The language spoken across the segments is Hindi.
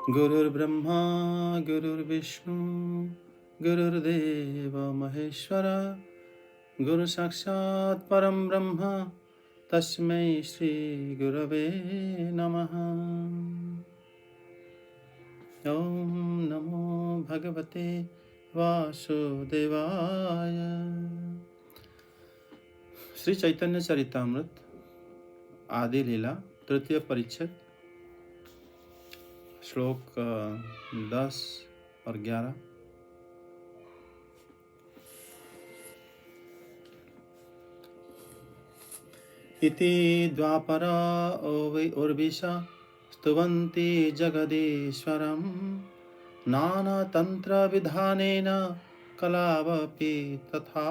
गुरुर्ब्रह्मा गुरुर्विष्णु गुरुर्देव महेश्वर गुरु साक्षात् परम ब्रह्म तस्मै श्री गुरवे नमः। ओम नमो भगवते वासुदेवाय। श्री चैतन्य चरितामृत आदि लीला तृतीय परिच्छेद श्लोक 10 और 11। इति द्वापरा उर्विशा स्तुवन्ति जगदीश्वरं नानातन्त्रविधानेन कलावपि तथा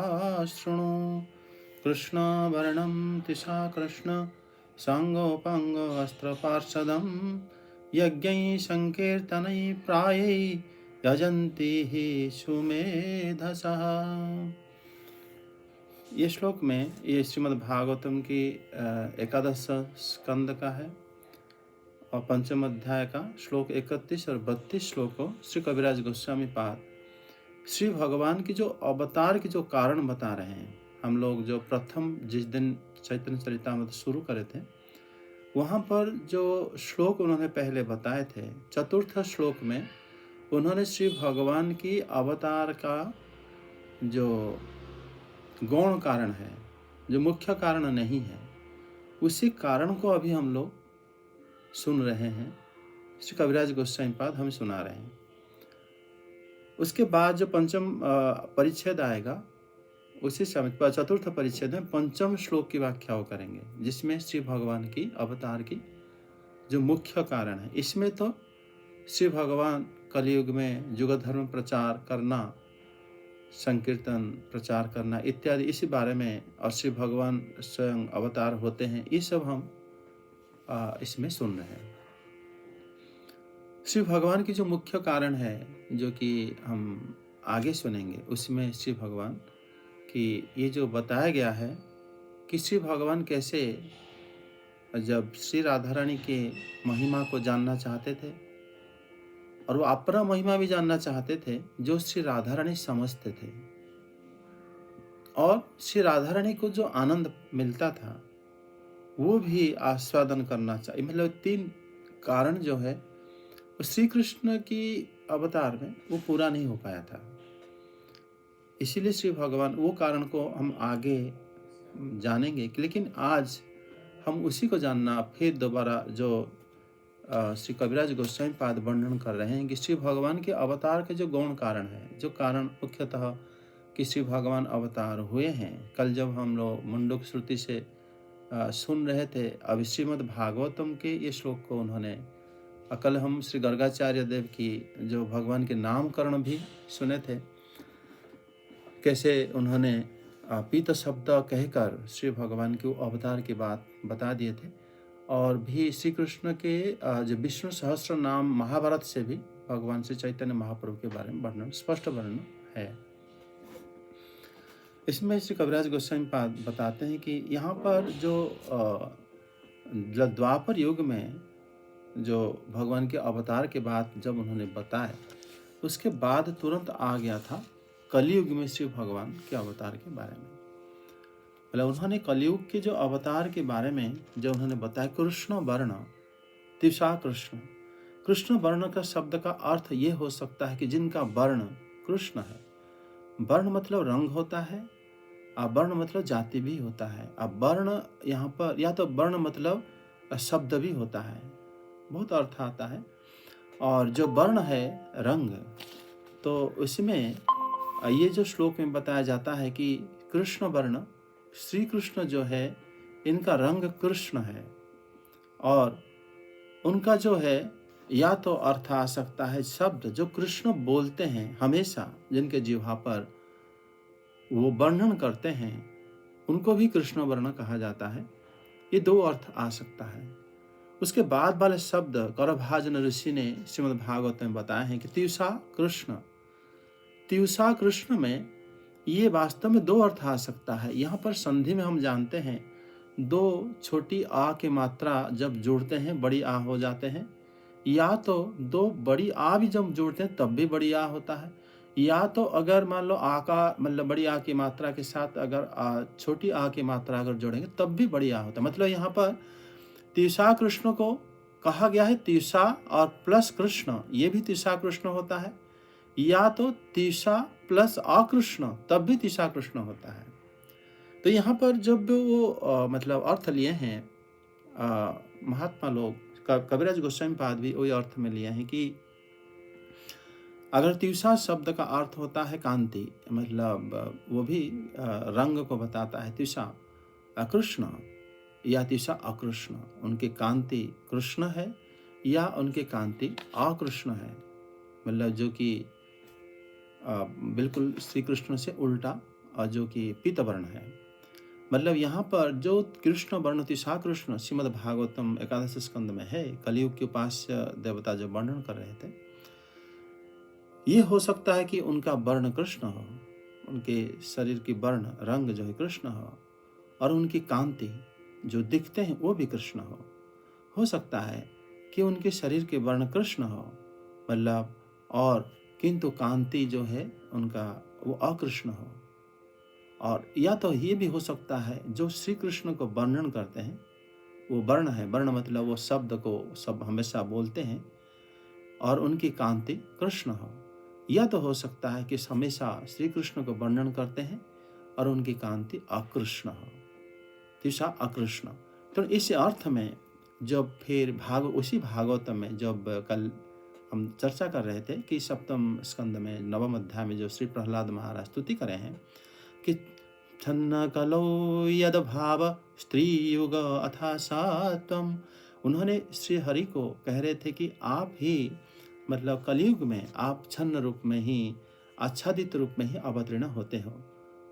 शृणु कृष्णवर्णं तिषा कृष्ण साङ्गोपाङ्गवस्त्रपार्षदं यज्ञै संकीर्तनै प्रायै यजन्ति हि सुमेधसः। ये श्लोक में ये श्रीमद् भागवतम की एकादश स्कंद का है और पंचम अध्याय का श्लोक 31 और 32 श्लोक को श्री कविराज गोस्वामी पाद श्री भगवान की जो अवतार की जो कारण बता रहे हैं। हम लोग जो प्रथम जिस दिन चैतन्य चरितामृत शुरू करे थे वहाँ पर जो श्लोक उन्होंने पहले बताए थे, चतुर्थ श्लोक में उन्होंने श्री भगवान की अवतार का जो गौण कारण है, जो मुख्य कारण नहीं है, उसी कारण को अभी हम लोग सुन रहे हैं। श्री कविराज गोस्वामी पाद हमें सुना रहे हैं। उसके बाद जो पंचम परिच्छेद आएगा उसी समय चतुर्थ परिच्छेद में पंचम श्लोक की व्याख्या करेंगे, जिसमें श्री भगवान की अवतार की जो मुख्य कारण है। इसमें तो श्री भगवान कलयुग में युग धर्म प्रचार करना, संकीर्तन प्रचार करना इत्यादि इसी बारे में, और श्री भगवान स्वयं अवतार होते हैं, ये सब हम इसमें सुन रहे हैं। श्री भगवान की जो मुख्य कारण है जो कि हम आगे सुनेंगे, उसमें श्री भगवान कि ये जो बताया गया है कि श्री भगवान कैसे जब श्री राधा रानी के महिमा को जानना चाहते थे और वो अपना महिमा भी जानना चाहते थे जो श्री राधा रानी समझते थे, और श्री राधा रानी को जो आनंद मिलता था वो भी आस्वादन करना चाहिए। मतलब तीन कारण जो है वो श्री कृष्ण की अवतार में वो पूरा नहीं हो पाया था। इसीलिए श्री भगवान वो कारण को हम आगे जानेंगे, लेकिन आज हम उसी को जानना फिर दोबारा जो श्री कविराज गोस्वामी पाद वर्णन कर रहे हैं कि श्री भगवान के अवतार के जो गौण कारण है, जो कारण मुख्यतः कि श्री भगवान अवतार हुए हैं। कल जब हम लोग मुंडक श्रुति से सुन रहे थे, अभी श्रीमद् भागवतम के ये श्लोक को उन्होंने, कल हम श्री गर्गाचार्य देव की जो भगवान के नामकरण भी सुने थे, कैसे उन्होंने पीत शब्द कहकर श्री भगवान के अवतार की बात बता दिए थे। और भी श्री कृष्ण के जो विष्णु सहस्त्र नाम महाभारत से भी भगवान श्री चैतन्य महाप्रभु के बारे में वर्णन, स्पष्ट वर्णन है। इसमें श्री कविराज गोस्वामी पाद बताते हैं कि यहाँ पर जो द्वापर युग में जो भगवान के अवतार के बाद जब उन्होंने बताया, उसके बाद तुरंत आ गया था कलयुग में श्री भगवान के अवतार के बारे में। मतलब उन्होंने कलयुग के जो अवतार के बारे में जो उन्होंने बताया, कृष्ण वर्ण तिषा कृष्ण। कृष्ण वर्ण का शब्द का अर्थ ये हो सकता है कि जिनका वर्ण कृष्ण है। वर्ण मतलब रंग होता है, अब वर्ण मतलब जाति भी होता है। अब वर्ण यहाँ पर या तो वर्ण मतलब शब्द भी होता है, बहुत अर्थ आता है। और जो वर्ण है रंग, तो उसमें ये जो श्लोक में बताया जाता है कि कृष्ण वर्ण, श्री कृष्ण जो है इनका रंग कृष्ण है, और उनका जो है या तो अर्थ आ सकता है शब्द जो कृष्ण बोलते हैं हमेशा, जिनके जिह्वा पर वो वर्णन करते हैं, उनको भी कृष्ण वर्ण कहा जाता है। ये दो अर्थ आ सकता है। उसके बाद वाले शब्द करभाजन ऋषि ने श्रीमद् भागवत में बताए हैं कि तिषा कृष्ण। तिषा कृष्ण में ये वास्तव में दो अर्थ आ सकता है। यहाँ पर संधि में हम जानते हैं दो छोटी आ की मात्रा जब जोड़ते हैं बड़ी आ हो जाते हैं, या तो दो बड़ी आ भी जब जोड़ते हैं तब भी बड़ी आ होता है, या तो अगर मान लो आ का मतलब बड़ी आ की मात्रा के साथ अगर छोटी आ की मात्रा अगर जोड़ेंगे तब भी बड़ी आ होता है। मतलब यहाँ पर तीसरा कृष्ण को कहा गया है तीसरा और प्लस कृष्ण, ये भी तीसरा कृष्ण होता है, या तो तीसरा प्लस अकृष्ण तब भी तीसरा कृष्ण होता है। तो यहाँ पर जब वो मतलब अर्थ लिए हैं महात्मा लोग, कविराज गोस्वामी पाद भी वही अर्थ में लिए हैं कि अगर तीसरा शब्द का अर्थ होता है कांति, मतलब वो भी रंग को बताता है, तीसरा कृष्ण या तीसरा अकृष्ण, उनकी कांति कृष्ण है या उनकी कांति अकृष्ण है, मतलब जो कि बिल्कुल श्री कृष्ण से उल्टा और जो कि पीत वर्ण है। मतलब यहाँ पर जो कृष्ण वर्ण तीसरा कृष्ण श्रीमद् भागवतम एकादश स्कंद में है, कलयुग के उपास्य देवता जो वर्णन कर रहे थे, ये हो सकता है कि उनका वर्ण कृष्ण हो, उनके शरीर की वर्ण रंग जो है कृष्ण हो, और उनकी कांति जो दिखते हैं वो भी कृष्ण हो सकता है कि उनके शरीर के वर्ण कृष्ण हो, मतलब और किंतु कांति जो है उनका वो अकृष्ण हो। और या तो ये भी हो सकता है जो श्री कृष्ण को वर्णन करते हैं वो वर्ण है, वर्ण मतलब वो शब्द को सब हमेशा बोलते हैं और उनकी कांति कृष्ण हो, या तो हो सकता है कि हमेशा श्री कृष्ण को वर्णन करते हैं और उनकी कांति अकृष्ण हो, तीसरा अकृष्ण। तो इस अर्थ में जब फिर उसी भागवतम में जब कल हम चर्चा कर रहे थे कि सप्तम स्कंद में नवम अध्याय में जो श्री प्रहलाद महाराज स्तुति करे हैं कि छन्न कलो यद भाव स्त्री युग अथा सात्वम, उन्होंने श्री हरि को कह रहे थे कि आप ही मतलब कलयुग में आप छन्न रूप में ही आच्छादित रूप में ही अवतीर्ण होते हो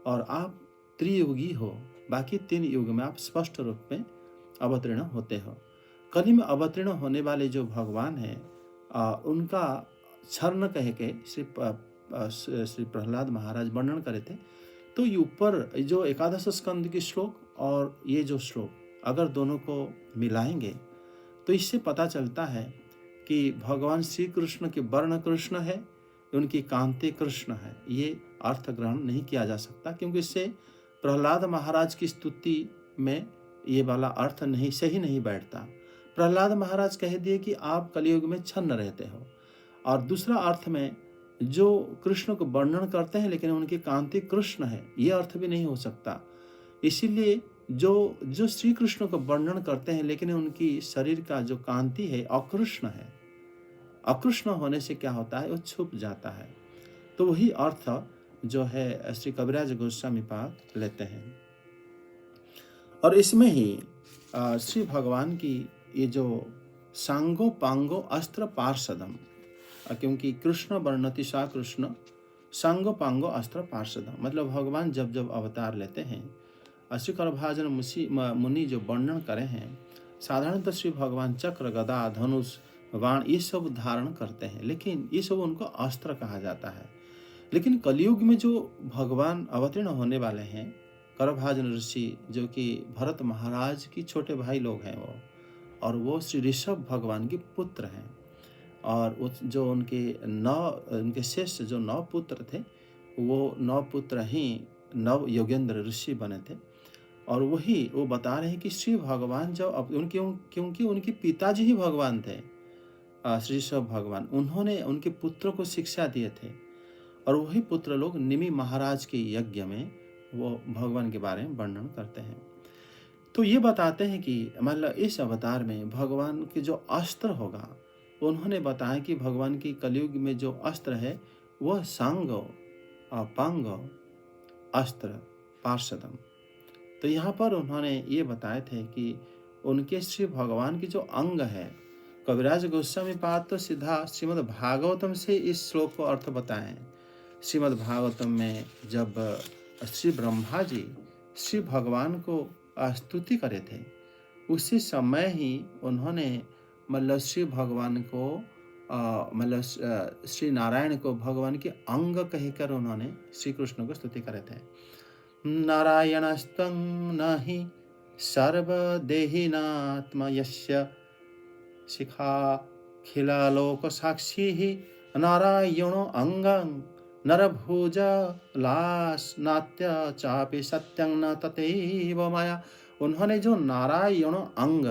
और आप त्रियुगी हो, बाकी 3 युग में आप स्पष्ट रूप में अवतीर्ण होते हो। कली में अवतीर्ण होने वाले जो भगवान हैं उनका छर्ण कह के श्री प्रहलाद महाराज वर्णन करे थे। तो ये ऊपर जो एकादश स्कंद की श्लोक और ये जो श्लोक अगर दोनों को मिलाएंगे तो इससे पता चलता है कि भगवान श्री कृष्ण के वर्ण कृष्ण है, उनकी कांति कृष्ण है। ये अर्थ ग्रहण नहीं किया जा सकता क्योंकि इससे प्रहलाद महाराज की स्तुति में ये वाला अर्थ नहीं सही नहीं बैठता। प्रहलाद महाराज कह दिए कि आप कलयुग में छन्न रहते हो, और दूसरा अर्थ में जो कृष्ण को वर्णन करते हैं लेकिन उनकी कांति कृष्ण है, ये अर्थ भी नहीं हो सकता। इसीलिए जो श्री कृष्ण को वर्णन करते हैं लेकिन उनकी शरीर का जो कांति है अकृष्ण है, अकृष्ण होने से क्या होता है वो छुप जाता है। तो वही अर्थ जो है श्री कविराज गोस्वामी पाद लेते हैं। और इसमें ही श्री भगवान की ये जो सांगो पांगो अस्त्र पार्षदम, क्योंकि कृष्ण वर्णति सा कृष्ण सांगो पांगो अस्त्र पार्षदम, मतलब भगवान जब जब अवतार लेते हैं श्री करभाजन मुनि जो वर्णन करे हैं, साधारणतः श्री भगवान चक्र गदा धनुष बाण ये सब धारण करते हैं, लेकिन ये सब उनको अस्त्र कहा जाता है। लेकिन कलयुग में जो भगवान अवतीर्ण होने वाले हैं करभाजन ऋषि जो कि भरत महाराज की छोटे भाई लोग हैं वो, और वो श्री ऋषभ भगवान के पुत्र हैं, और जो उनके शेष जो 9 पुत्र थे वो 9 पुत्र ही नव योगेंद्र ऋषि बने थे। और वही वो बता रहे हैं कि श्री भगवान जब क्योंकि उनके पिताजी ही भगवान थे श्री ऋषभ भगवान, उन्होंने उनके पुत्रों को शिक्षा दिए थे, और वही पुत्र लोग निमि महाराज के यज्ञ में वो भगवान के बारे में वर्णन करते हैं। तो ये बताते हैं कि मतलब इस अवतार में भगवान के जो अस्त्र होगा, उन्होंने बताया कि भगवान की कलयुग में जो अस्त्र है वह सांग पांग अस्त्र पार्षदम। तो यहाँ पर उन्होंने ये बताए थे कि उनके श्री भगवान की जो अंग है, कविराज गोस्वामी पाद तो सीधा श्रीमद् भागवतम से इस श्लोक को अर्थ बताएं। श्रीमद् भागवतम में जब श्री ब्रह्मा जी श्री भगवान को स्तुति करे थे, उसी समय ही उन्होंने मतलब श्री भगवान को मतलब श्री नारायण को भगवान के अंग कहकर उन्होंने श्री कृष्ण को स्तुति करे थे। नारायणस्तं नहि सर्वदेहिनात्मा यस्य शिखाखिलालोकसाक्षिः नारायणो अङ्गं नरभुजलास्नात्य चापि सत्यं न तथैव माया। उन्होंने जो नारायण अंग,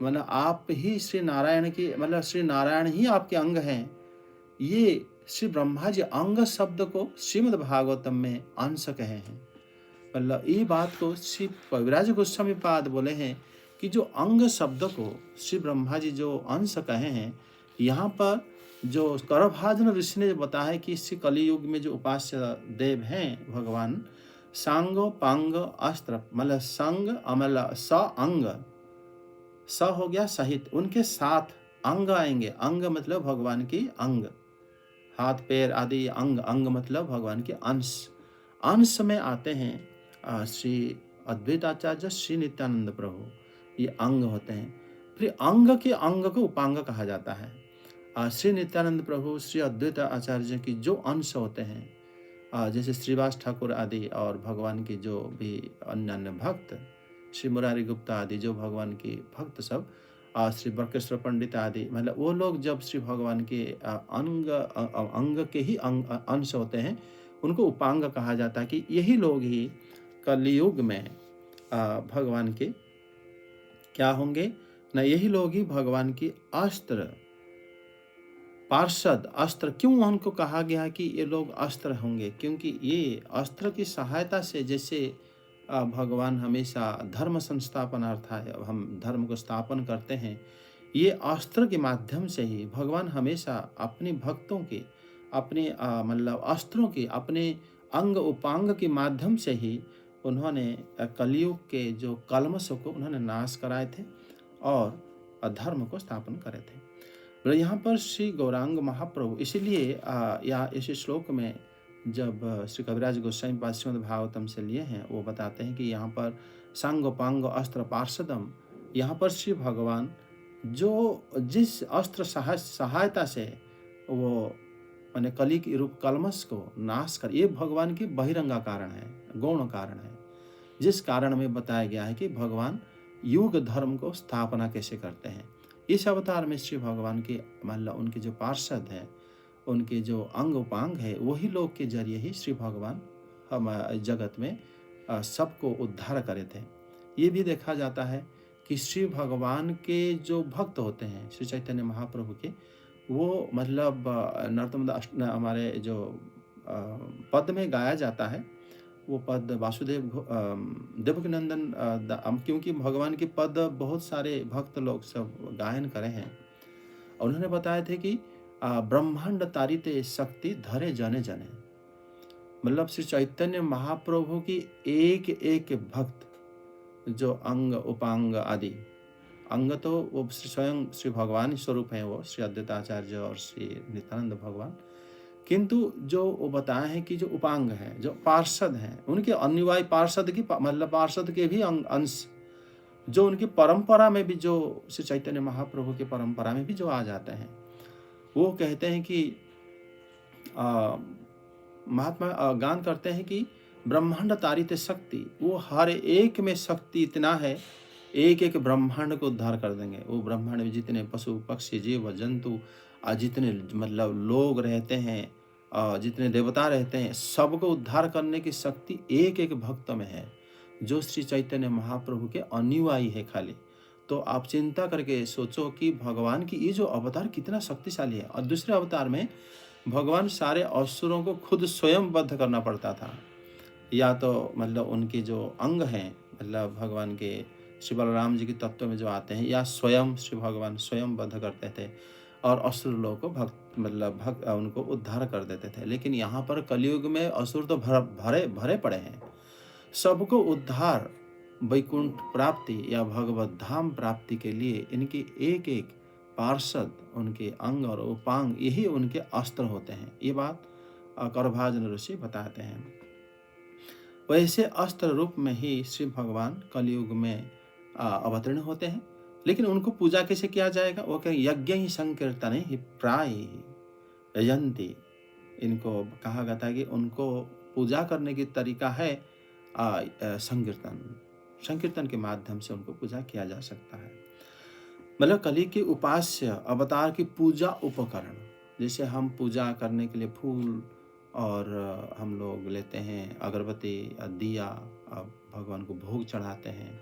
मतलब आप ही श्री नारायण की, मतलब श्री नारायण ही आपके अंग हैं, ये श्री ब्रह्मा जी अंग शब्द को श्रीमद् भागवतम में अंश कहे हैं। मतलब ये बात को श्री कविराज गोस्वामी पाद बोले हैं कि जो अंग शब्द को श्री ब्रह्मा जी जो अंश कहे हैं, यहाँ पर जो करभाजन ऋषि ने बताया कि इस कलियुग में जो उपास्य देव हैं भगवान, सांग पांग अस्त्र, मतलब संग अमल स अंग, स हो गया सहित, उनके साथ अंग आएंगे। अंग मतलब भगवान की अंग, हाथ पैर आदि अंग, अंग मतलब भगवान के अंश, अंश में आते हैं श्री अद्वैत आचार्य श्री नित्यानंद प्रभु, ये अंग होते हैं। फिर अंग के अंग को उपांग कहा जाता है। श्री नित्यानंद प्रभु श्री अद्वैत आचार्य की जो अंश होते हैं, जैसे श्रीवास ठाकुर आदि और भगवान की जो भी अन्य अन्य भक्त, श्री मुरारी गुप्ता आदि जो भगवान के भक्त सब, श्री बरकेश्वर पंडित आदि, मतलब वो लोग जब श्री भगवान के अंग के ही अंश होते हैं, उनको उपांग कहा जाता है कि यही लोग ही कलयुग में भगवान के क्या होंगे ना, यही लोग ही भगवान की अस्त्र पार्षद, अस्त्र। क्यों उनको कहा गया कि ये लोग अस्त्र होंगे? क्योंकि ये अस्त्र की सहायता से, जैसे भगवान हमेशा धर्म संस्थापनार्थ हम धर्म को स्थापन करते हैं, ये अस्त्र के माध्यम से ही भगवान हमेशा अपने भक्तों के, अपने मतलब अस्त्रों के, अपने अंग उपांग के माध्यम से ही उन्होंने कलयुग के जो कल्मशों को उन्होंने नाश कराए थे और धर्म को स्थापन करे थे। तो यहाँ पर श्री गौरांग महाप्रभु, इसीलिए या इस श्लोक में जब श्री कविराज गोस्वामी पाद श्रीमद् भागवतम से लिए हैं, वो बताते हैं कि यहाँ पर सांगोपांग अस्त्र पार्षदम, यहाँ पर श्री भगवान जो जिस अस्त्र सहायता से वो माने कली के रूप कलमश को नाश कर, ये भगवान के बहिरंगा कारण है, गौण कारण है, जिस कारण में बताया गया है कि भगवान युग धर्म को स्थापना कैसे करते हैं। इस अवतार में श्री भगवान के मतलब उनके जो पार्षद हैं, उनके जो अंग उपांग है, वही लोग के जरिए ही श्री भगवान हम जगत में सबको उद्धार करे थे। ये भी देखा जाता है कि श्री भगवान के जो भक्त होते हैं श्री चैतन्य महाप्रभु के, वो मतलब नरोत्तम हमारे जो पद में गाया जाता है, वो पद वासुदेव देवकी नंदन, क्योंकि भगवान के पद बहुत सारे भक्त लोग सब गायन करे हैं। उन्होंने बताए थे कि ब्रह्मांड तारिते शक्ति धरे जने जने, मतलब श्री चैतन्य महाप्रभु की एक एक भक्त जो अंग उपांग आदि, अंग तो वो स्वयं श्री भगवान स्वरूप है, वो श्री अद्वैताचार्य और श्री नित्यानंद भगवान, किंतु जो वो बताए हैं कि जो उपांग हैं, जो पार्षद हैं, उनके अनुयायी पार्षद की मतलब पार्षद के भी अंश जो उनकी परंपरा में भी, जो श्री चैतन्य महाप्रभु की परंपरा में भी जो आ जाते हैं, वो कहते हैं कि महात्मा गान करते हैं कि ब्रह्मांड तारित शक्ति, वो हर एक में शक्ति इतना है, एक एक ब्रह्मांड को उद्धार कर देंगे। वो ब्रह्मांड में जितने पशु पक्षी जीव जंतु, जितने मतलब लोग रहते हैं, जितने देवता रहते हैं, सबको उद्धार करने की शक्ति एक एक भक्त में है, जो श्री चैतन्य महाप्रभु के अनुयायी है खाली। तो आप चिंता करके सोचो कि भगवान की ये जो अवतार कितना शक्तिशाली है। और दूसरे अवतार में भगवान सारे असुरों को खुद स्वयं वध करना पड़ता था, या तो मतलब उनके जो अंग हैं, मतलब भगवान के श्री बलराम जी के तत्व में जो आते हैं, या स्वयं श्री भगवान स्वयं वध करते थे और असुर लोगों को भक्त उनको उद्धार कर देते थे। लेकिन यहाँ पर कलयुग में असुर तो भरे भरे पड़े हैं, सबको उद्धार वैकुंठ प्राप्ति या भगवत धाम प्राप्ति के लिए इनके एक एक पार्षद, उनके अंग और उपांग, यही उनके अस्त्र होते हैं। ये बात करभाजन ऋषि बताते हैं। वैसे अस्त्र रूप में ही श्री भगवान कलयुग में अवतीर्ण होते हैं। लेकिन उनको पूजा कैसे किया जाएगा? वो क्या यज्ञ ही संकीर्तन ही प्राय यजंती, इनको कहा जाता है कि उनको पूजा करने की तरीका है संकीर्तन, संकीर्तन के माध्यम से उनको पूजा किया जा सकता है। मतलब कली के उपास्य अवतार की पूजा उपकरण, जैसे हम पूजा करने के लिए फूल और हम लोग लेते हैं अगरबत्ती, दिया, भगवान को भोग चढ़ाते हैं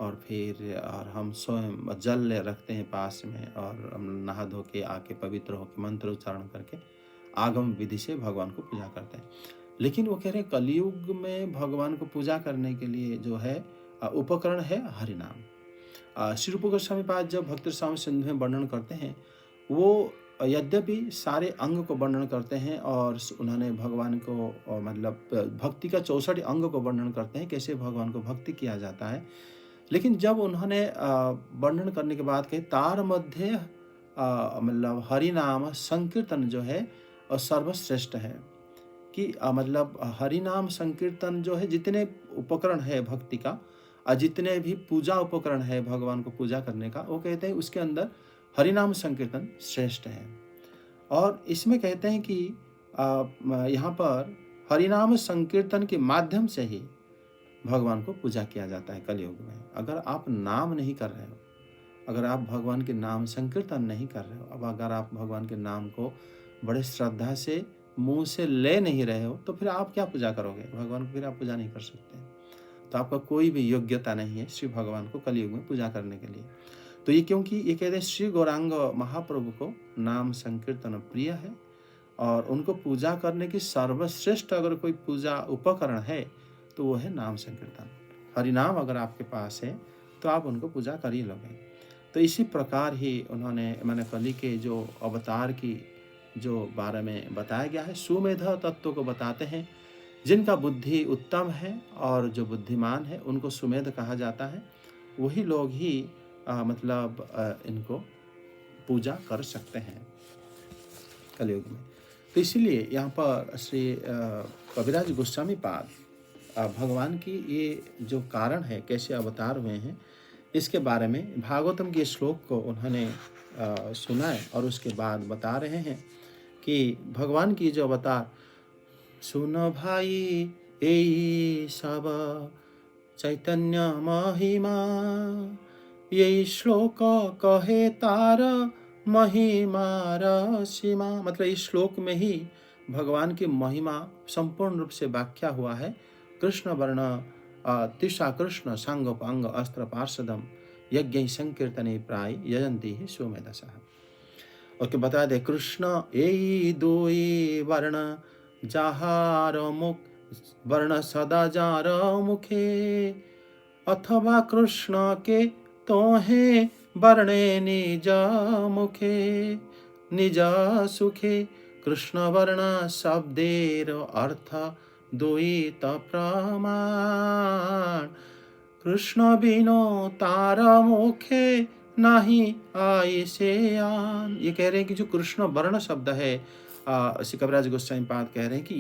और फिर और हम स्वयं जल रखते हैं पास में और हम नहा धो के आके पवित्र होकर मंत्र उच्चारण करके आगम विधि से भगवान को पूजा करते हैं। लेकिन वो कह रहे हैं कलयुग में भगवान को पूजा करने के लिए जो है उपकरण है हरिनाम। श्री रूप गोस्वामी पाद जब भक्त रसायन सिंधु में वर्णन करते हैं, वो यद्यपि सारे अंग को वर्णन करते हैं और उन्होंने भगवान को मतलब भक्ति का 64 अंग को वर्णन करते हैं, कैसे भगवान को भक्ति किया जाता है। लेकिन जब उन्होंने वर्णन करने के बाद कहे तार मध्य मतलब हरिनाम संकीर्तन जो है सर्वश्रेष्ठ है, कि मतलब हरिनाम संकीर्तन जो है जितने उपकरण है भक्ति का और जितने भी पूजा उपकरण है भगवान को पूजा करने का, वो कहते हैं उसके अंदर हरिनाम संकीर्तन श्रेष्ठ है। और इसमें कहते हैं कि यहाँ पर हरिनाम संकीर्तन के माध्यम से ही भगवान को पूजा किया जाता है कलयुग में। अगर आप नाम नहीं कर रहे हो, अगर आप भगवान के नाम संकीर्तन नहीं कर रहे हो, अब अगर आप भगवान के नाम को बड़े श्रद्धा से मुंह से ले नहीं रहे हो, तो फिर आप क्या पूजा करोगे? भगवान को फिर आप पूजा नहीं कर सकते। तो आपका कोई भी योग्यता नहीं है श्री भगवान को कलयुग में पूजा करने के लिए। तो ये क्योंकि ये कहते हैं श्री गौरांग महाप्रभु को नाम संकीर्तन प्रिय है और उनको पूजा करने की सर्वश्रेष्ठ अगर कोई पूजा उपकरण है तो वो है नाम संकीर्तन। हरिनाम अगर आपके पास है तो आप उनको पूजा कर ही लोगे। तो इसी प्रकार ही उन्होंने मैंने कली के जो अवतार की जो बारे में बताया गया है, सुमेध तत्व को बताते हैं। जिनका बुद्धि उत्तम है और जो बुद्धिमान है उनको सुमेध कहा जाता है। वही लोग ही इनको पूजा कर सकते हैं कलयुग में। तो इसीलिए यहाँ पर श्री कविराज गोस्वामी पाद भगवान की ये जो कारण है कैसे अवतार हुए हैं इसके बारे में भागवतम के श्लोक को उन्होंने सुना है और उसके बाद बता रहे हैं कि भगवान की जो अवतार, सुनो भाई यही सब चैतन्य महिमा, यही श्लोक कहे तार महिमार सीमा। मतलब इस श्लोक में ही भगवान की महिमा संपूर्ण रूप से व्याख्या हुआ है। कृष्ण वर्ण तिषा कृष्ण सांगोपांग अस्त्र पार्षदम यज्ञ संकीर्तने प्राय यजंती ही सोमेधसः। और के बता दे कृष्ण यही दोई वर्ण जाहार मुख वर्ण सदा जार मुखे, अथवा कृष्ण के तोहे वर्णे निज मुखे निज सुखे। कृष्ण वर्ण शब्देर अर्थ द्वैत प्रमाण, कृष्ण बिनो तार मुखे नहीं आई से आन। ये कह रहे हैं कि जो कृष्ण वर्ण शब्द है, श्री कविराज गोस्वामी पाद कह रहे हैं कि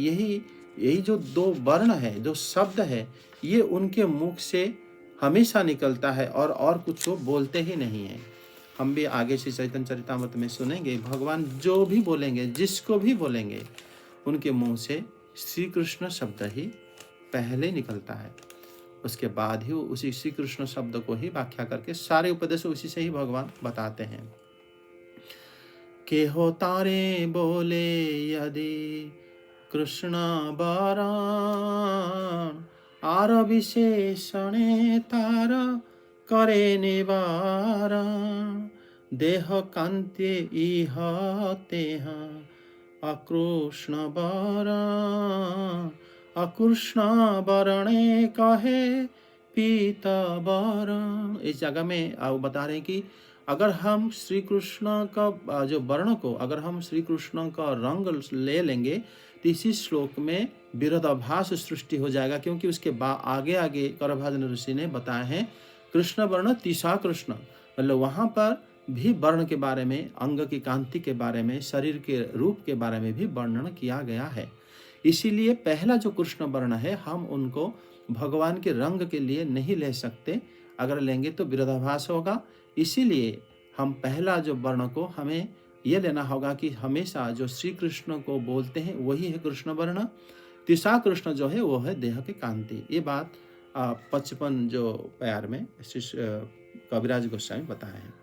यही जो दो वर्ण है, जो शब्द है, ये उनके मुख से हमेशा निकलता है और कुछ वो बोलते ही नहीं है। हम भी आगे श्री चैतन्य चरितामृत में सुनेंगे भगवान जो भी बोलेंगे, जिसको भी बोलेंगे, उनके मुंह से श्री कृष्ण शब्द ही पहले निकलता है। उसके बाद ही उसी श्री कृष्ण शब्द को ही व्याख्या करके सारे उपदेश उसी से ही भगवान बताते हैं। के हो तारे बोले यदि कृष्ण वरण, आर विशेषणे तार करे निवारण, देह कांत्ये इह तेह अकृष्ण वरण, अकृष्ण वरणे कहे पीतांबरम। इस जगह में आप बता रहे हैं कि अगर हम श्री कृष्ण का जो वर्ण को, अगर हम श्री कृष्ण का रंग ले लेंगे तो इसी श्लोक में विरोधाभास सृष्टि हो जाएगा, क्योंकि उसके आगे करभाजन ऋषि ने बताए हैं कृष्ण वर्ण तिसा कृष्ण, मतलब वहाँ पर भी वर्ण के बारे में, अंग की कांति के बारे में, शरीर के रूप के बारे में भी वर्णन किया गया है। इसीलिए पहला जो कृष्ण वर्ण है हम उनको भगवान के रंग के लिए नहीं ले सकते, अगर लेंगे तो विरोधाभास होगा। इसीलिए हम पहला जो वर्ण को हमें ये लेना होगा कि हमेशा जो श्री कृष्ण को बोलते हैं वही है कृष्ण वर्ण। तीसरा कृष्ण जो है वो है देह की कांति। ये बात 55 जो प्यार में श्री कविराज गोस्वामी बताए हैं।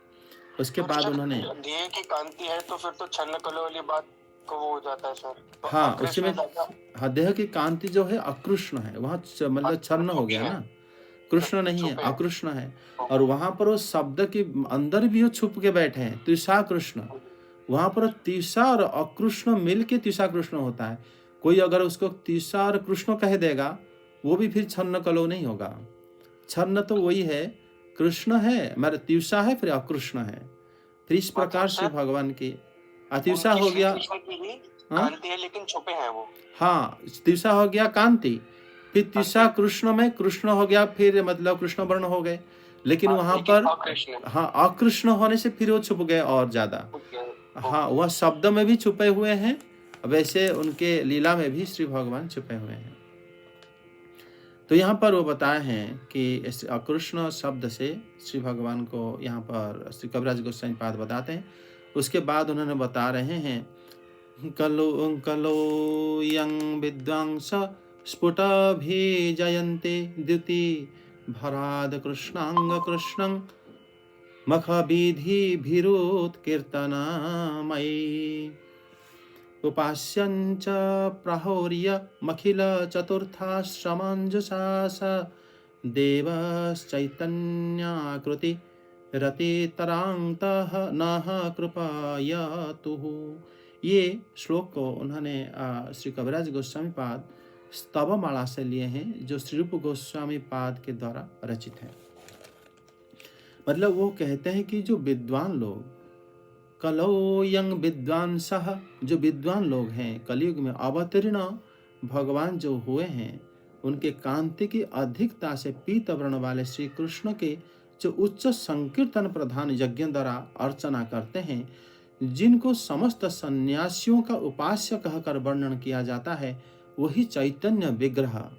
उसके तो बाद सर उन्होंने दिए की कांति है तो फिर तो छन्न कलो वाली बात को वो हो जाता है सर, तो हाँ, उसी अकृष्ण में ज्यादा हाँ, देह की कांति जो है अकृष्ण है, वहाँ मतलब छन्न हो गया छुपी है, ना, कृष्ण नहीं है, छुपे हैं। अकृष्ण है। और वहाँ पर वो शब्द के अंदर भी वो छुप के बैठे हैं, त्रिषा कृष्ण। वहाँ पर तीसा और अकृष्ण मिल के तीसा कृष्ण होता है। कोई अगर उसको तीसा और कृष्ण कह देगा, वो भी फिर छन्न कलो नहीं होगा। छन्न तो वही है, कृष्ण है, मेरा तीसा है, फिर अकृष्ण है। फिर इस प्रकार से भगवान की अतिशा हो गया। कृष्ण की ही हाँ कांति है लेकिन छुपे हैं वो। हाँ, तीसा हो गया कांति, फिर तीसा कृष्ण में कृष्ण हो गया, फिर मतलब कृष्ण वर्ण हो गए। लेकिन वहां पर अकृष्ण, हाँ, अकृष्ण होने से फिर वो छुप गए और ज्यादा। हाँ, वह शब्द में भी छुपे हुए हैं, वैसे उनके लीला में भी श्री भगवान छुपे हुए हैं। तो यहाँ पर वो बताए हैं कि इस अकृष्ण शब्द से श्री भगवान को यहाँ पर श्री कविराज गोस्वामी पाद बताते हैं। उसके बाद उन्होंने बता रहे हैं कलो कलो यं विद्वांस स्फुटभिजयन्ते द्युति भराद कृष्णांग कृष्णं मखविधिभिरुत्कीर्तनामयी उपास्यञ्च प्राहौर्यमखिल चतुर्थाश्रमञ्जुषा स देवश्चैतन्याकृति रतितरांतः नः कृपयतुः। ये श्लोक को उन्होंने श्री कविराज गोस्वामी पाद स्तवमाला से लिए हैं, जो श्री रूप गोस्वामी पाद के द्वारा रचित है। मतलब वो कहते हैं कि जो विद्वान लोग कलो यंग विद्वांसः, जो विद्वान लोग हैं, कलयुग में अवतीर्ण भगवान जो हुए हैं, उनके कांति की अधिकता से पीत वर्ण वाले श्री कृष्ण के जो उच्च संकीर्तन प्रधान यज्ञ द्वारा अर्चना करते हैं, जिनको समस्त सन्यासियों का उपास्य कहकर वर्णन किया जाता है, वही चैतन्य विग्रह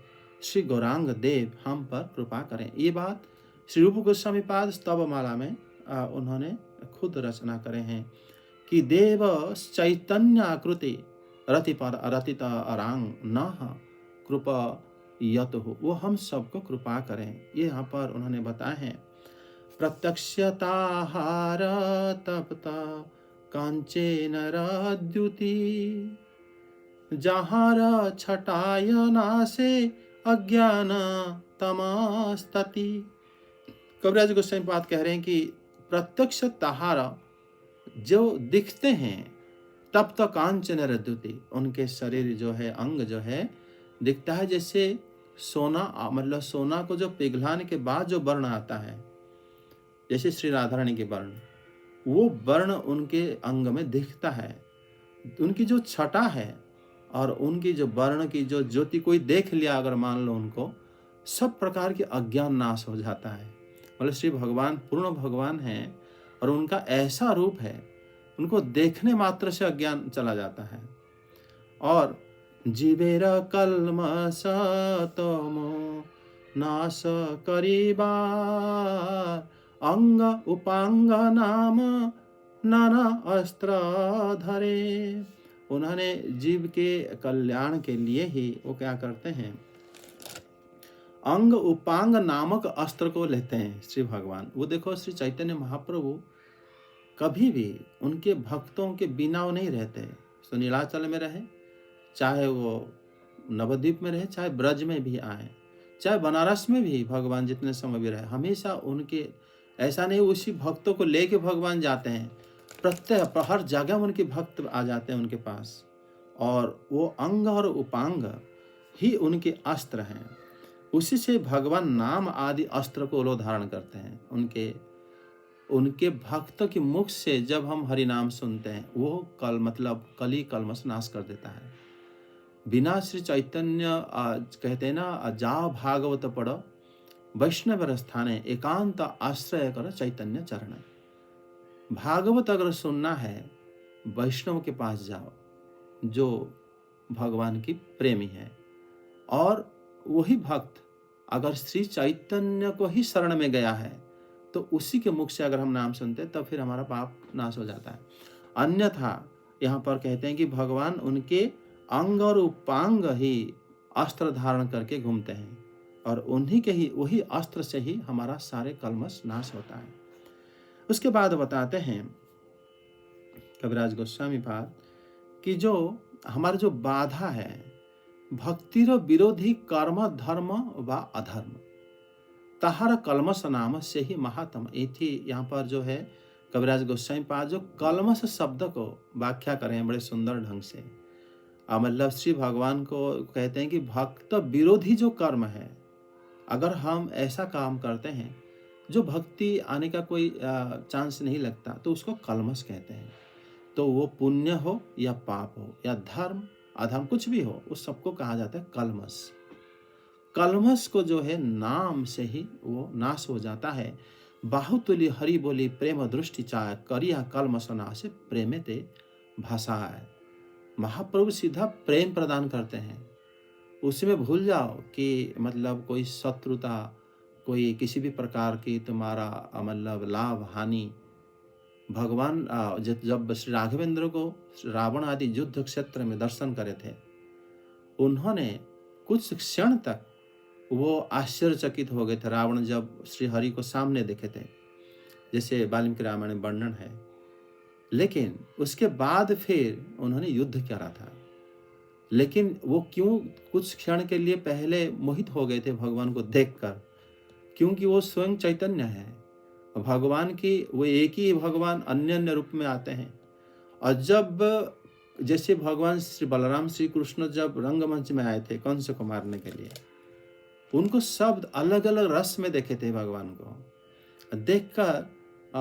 श्री गौरांग देव हम पर कृपा करें। ये बात श्री रूप गोस्वामी पाद स्तवमाला में उन्होंने खुद रचना करे हैं कि देव चैतन्याकृति रतित अरांग न कृपा यत हो, वो हम सबको कृपा करें। ये यहाँ पर उन्होंने बताए हैं प्रत्यक्षताहार तपता कांचेन रद्युति जहार छटाय नासे अज्ञान तमस्तति। कविराज गोस्वामी बात कह रहे हैं कि प्रत्यक्ष ताहारा जो दिखते हैं तब तक कांचन रद्युति, उनके शरीर जो है, अंग जो है, दिखता है जैसे सोना, मतलब सोना को जो पिघलाने के बाद जो वर्ण आता है, जैसे श्री राधा रानी के वर्ण, वो वर्ण उनके अंग में दिखता है। उनकी जो छटा है और उनकी जो वर्ण की जो ज्योति, कोई देख लिया अगर मान लो उनको, सब प्रकार के अज्ञान नाश हो जाता है। मतलब श्री भगवान पूर्ण भगवान हैं और उनका ऐसा रूप है, उनको देखने मात्र से अज्ञान चला जाता है। और जीवेर कल्मष तमो नाश करिबा अंग उपांग नाम नाना अस्त्र धरे। उन्होंने जीव के कल्याण के लिए ही वो क्या करते हैं, अंग उपांग नामक अस्त्र को लेते हैं श्री भगवान। वो देखो श्री चैतन्य महाप्रभु कभी भी उनके भक्तों के बिना वो नहीं रहते। तो नीलाचल में रहे, चाहे वो नवद्वीप में रहे, चाहे ब्रज में भी आए, चाहे बनारस में भी भगवान जितने समय भी रहे, हमेशा उनके ऐसा नहीं उसी भक्तों को लेके भगवान जाते हैं, प्रत्येक हर जगह उनके भक्त आ जाते हैं उनके पास। और वो अंग और उपांग ही उनके अस्त्र हैं, उसी से भगवान नाम आदि अस्त्र को वो धारण करते हैं। उनके भक्त के मुख से जब हम हरि नाम सुनते हैं, वो मतलब कली कलमश नाश कर देता है। बिना श्री चैतन्य कहते हैं ना, जाओ भागवत पढ़ वैष्णव स्थाने एकांत आश्रय कर चैतन्य चरण। भागवत अगर सुनना है, वैष्णव के पास जाओ जो भगवान की प्रेमी है। और वही भक्त अगर श्री चैतन्य को ही शरण में गया है, तो उसी के मुख से अगर हम नाम सुनते हैं, तब फिर हमारा पाप नाश हो जाता है। अन्यथा यहाँ पर कहते हैं कि भगवान उनके अंग और उपांग ही अस्त्र धारण करके घूमते हैं। और उन्हीं के ही वही अस्त्र से ही हमारा सारे कलमश नाश होता है। उसके बाद बताते हैं कविराज गोस्वामी पाद कि जो हमारा जो बाधा है भक्तिर विरोधी कर्म धर्म व अधर्म तहार कलमश नाम से ही महात्म। थी यहाँ पर जो है कविराज गोस्वामी पाद जो कलमश शब्द को व्याख्या करें बड़े सुंदर ढंग से। मतलब श्री भगवान को कहते हैं कि भक्त विरोधी जो कर्म है, अगर हम ऐसा काम करते हैं जो भक्ति आने का कोई चांस नहीं लगता तो उसको कलमश कहते हैं। तो वो पुण्य हो या पाप हो या धर्म अधर्म कुछ भी हो, उस सबको कहा जाता है कलमश। कलमश को जो है नाम से ही वो नाश हो जाता है। बाहुतुली हरि बोली प्रेम दृष्टि चाय करिया कलमश नाश प्रेमे ते भाषाए। महाप्रभु सीधा प्रेम प्रदान करते हैं। उसमें भूल जाओ कि मतलब कोई शत्रुता, कोई किसी भी प्रकार की तुम्हारा मतलब लाभ हानि। भगवान जब श्री राघवेंद्र को रावण आदि युद्ध क्षेत्र में दर्शन करे थे, उन्होंने कुछ क्षण तक वो आश्चर्यचकित हो गए थे रावण जब श्री हरि को सामने देखे थे, जैसे वाल्मीकि रामायण में वर्णन है। लेकिन उसके बाद फिर उन्होंने युद्ध करा था। लेकिन वो क्यों कुछ क्षण के लिए पहले मोहित हो गए थे भगवान को देखकर, क्योंकि वो स्वयं चैतन्य है। भगवान की वो एक ही भगवान अन्य अन्य रूप में आते हैं। और जब जैसे भगवान श्री बलराम श्री कृष्ण जब रंगमंच में आए थे कंस को मारने के लिए, उनको शब्द अलग अलग रस में देखे थे। भगवान को देखकर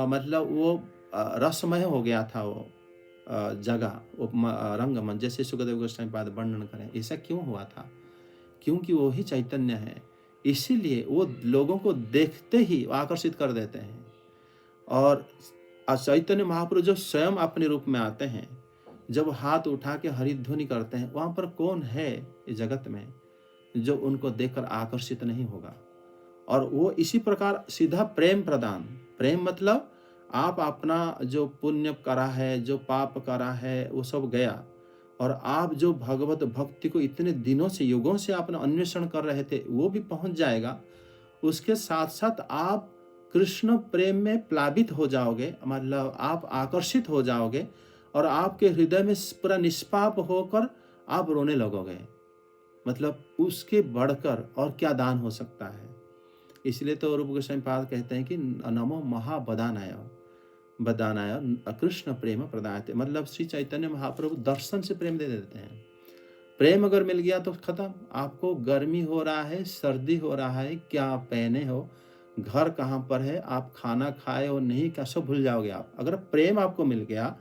मतलब वो रसमय हो गया था वो जगह, वो रंगमंच, जैसे सुखदेव गोस्वामी पाद वर्णन करें। ऐसा क्यों हुआ था? क्योंकि वो ही चैतन्य है, इसीलिए वो लोगों को देखते ही आकर्षित कर देते हैं। और चैतन्य महाप्रभु जो स्वयं अपने रूप में आते हैं, जब हाथ उठा के हरिध्वनि करते हैं, वहां पर कौन है इस जगत में जो उनको देखकर आकर्षित नहीं होगा? और वो इसी प्रकार सीधा प्रेम प्रदान। प्रेम मतलब आप अपना जो पुण्य करा है, जो पाप करा है, वो सब गया, और आप जो भगवत भक्ति को इतने दिनों से युगों से अपना अन्वेषण कर रहे थे वो भी पहुंच जाएगा। उसके साथ साथ आप कृष्ण प्रेम में प्लावित हो जाओगे, मतलब आप आकर्षित हो जाओगे, और आपके हृदय में पूरा निष्पाप होकर आप रोने लगोगे। मतलब उसके बढ़कर और क्या दान हो सकता है? इसलिए तो रूप गोस्वामी पाद कहते हैं कि नमो महाबदानाय बदानाय कृष्ण प्रेम प्रदायते। मतलब श्री चैतन्य महाप्रभु दर्शन से प्रेम दे देते हैं। प्रेम अगर मिल गया तो खत्म। आपको गर्मी हो रहा है, सर्दी हो रहा है, क्या पहने हो, घर कहाँ पर है, आप खाना खाए हो नहीं, क्या सब भूल जाओगे आप। अगर प्रेम आपको मिल गया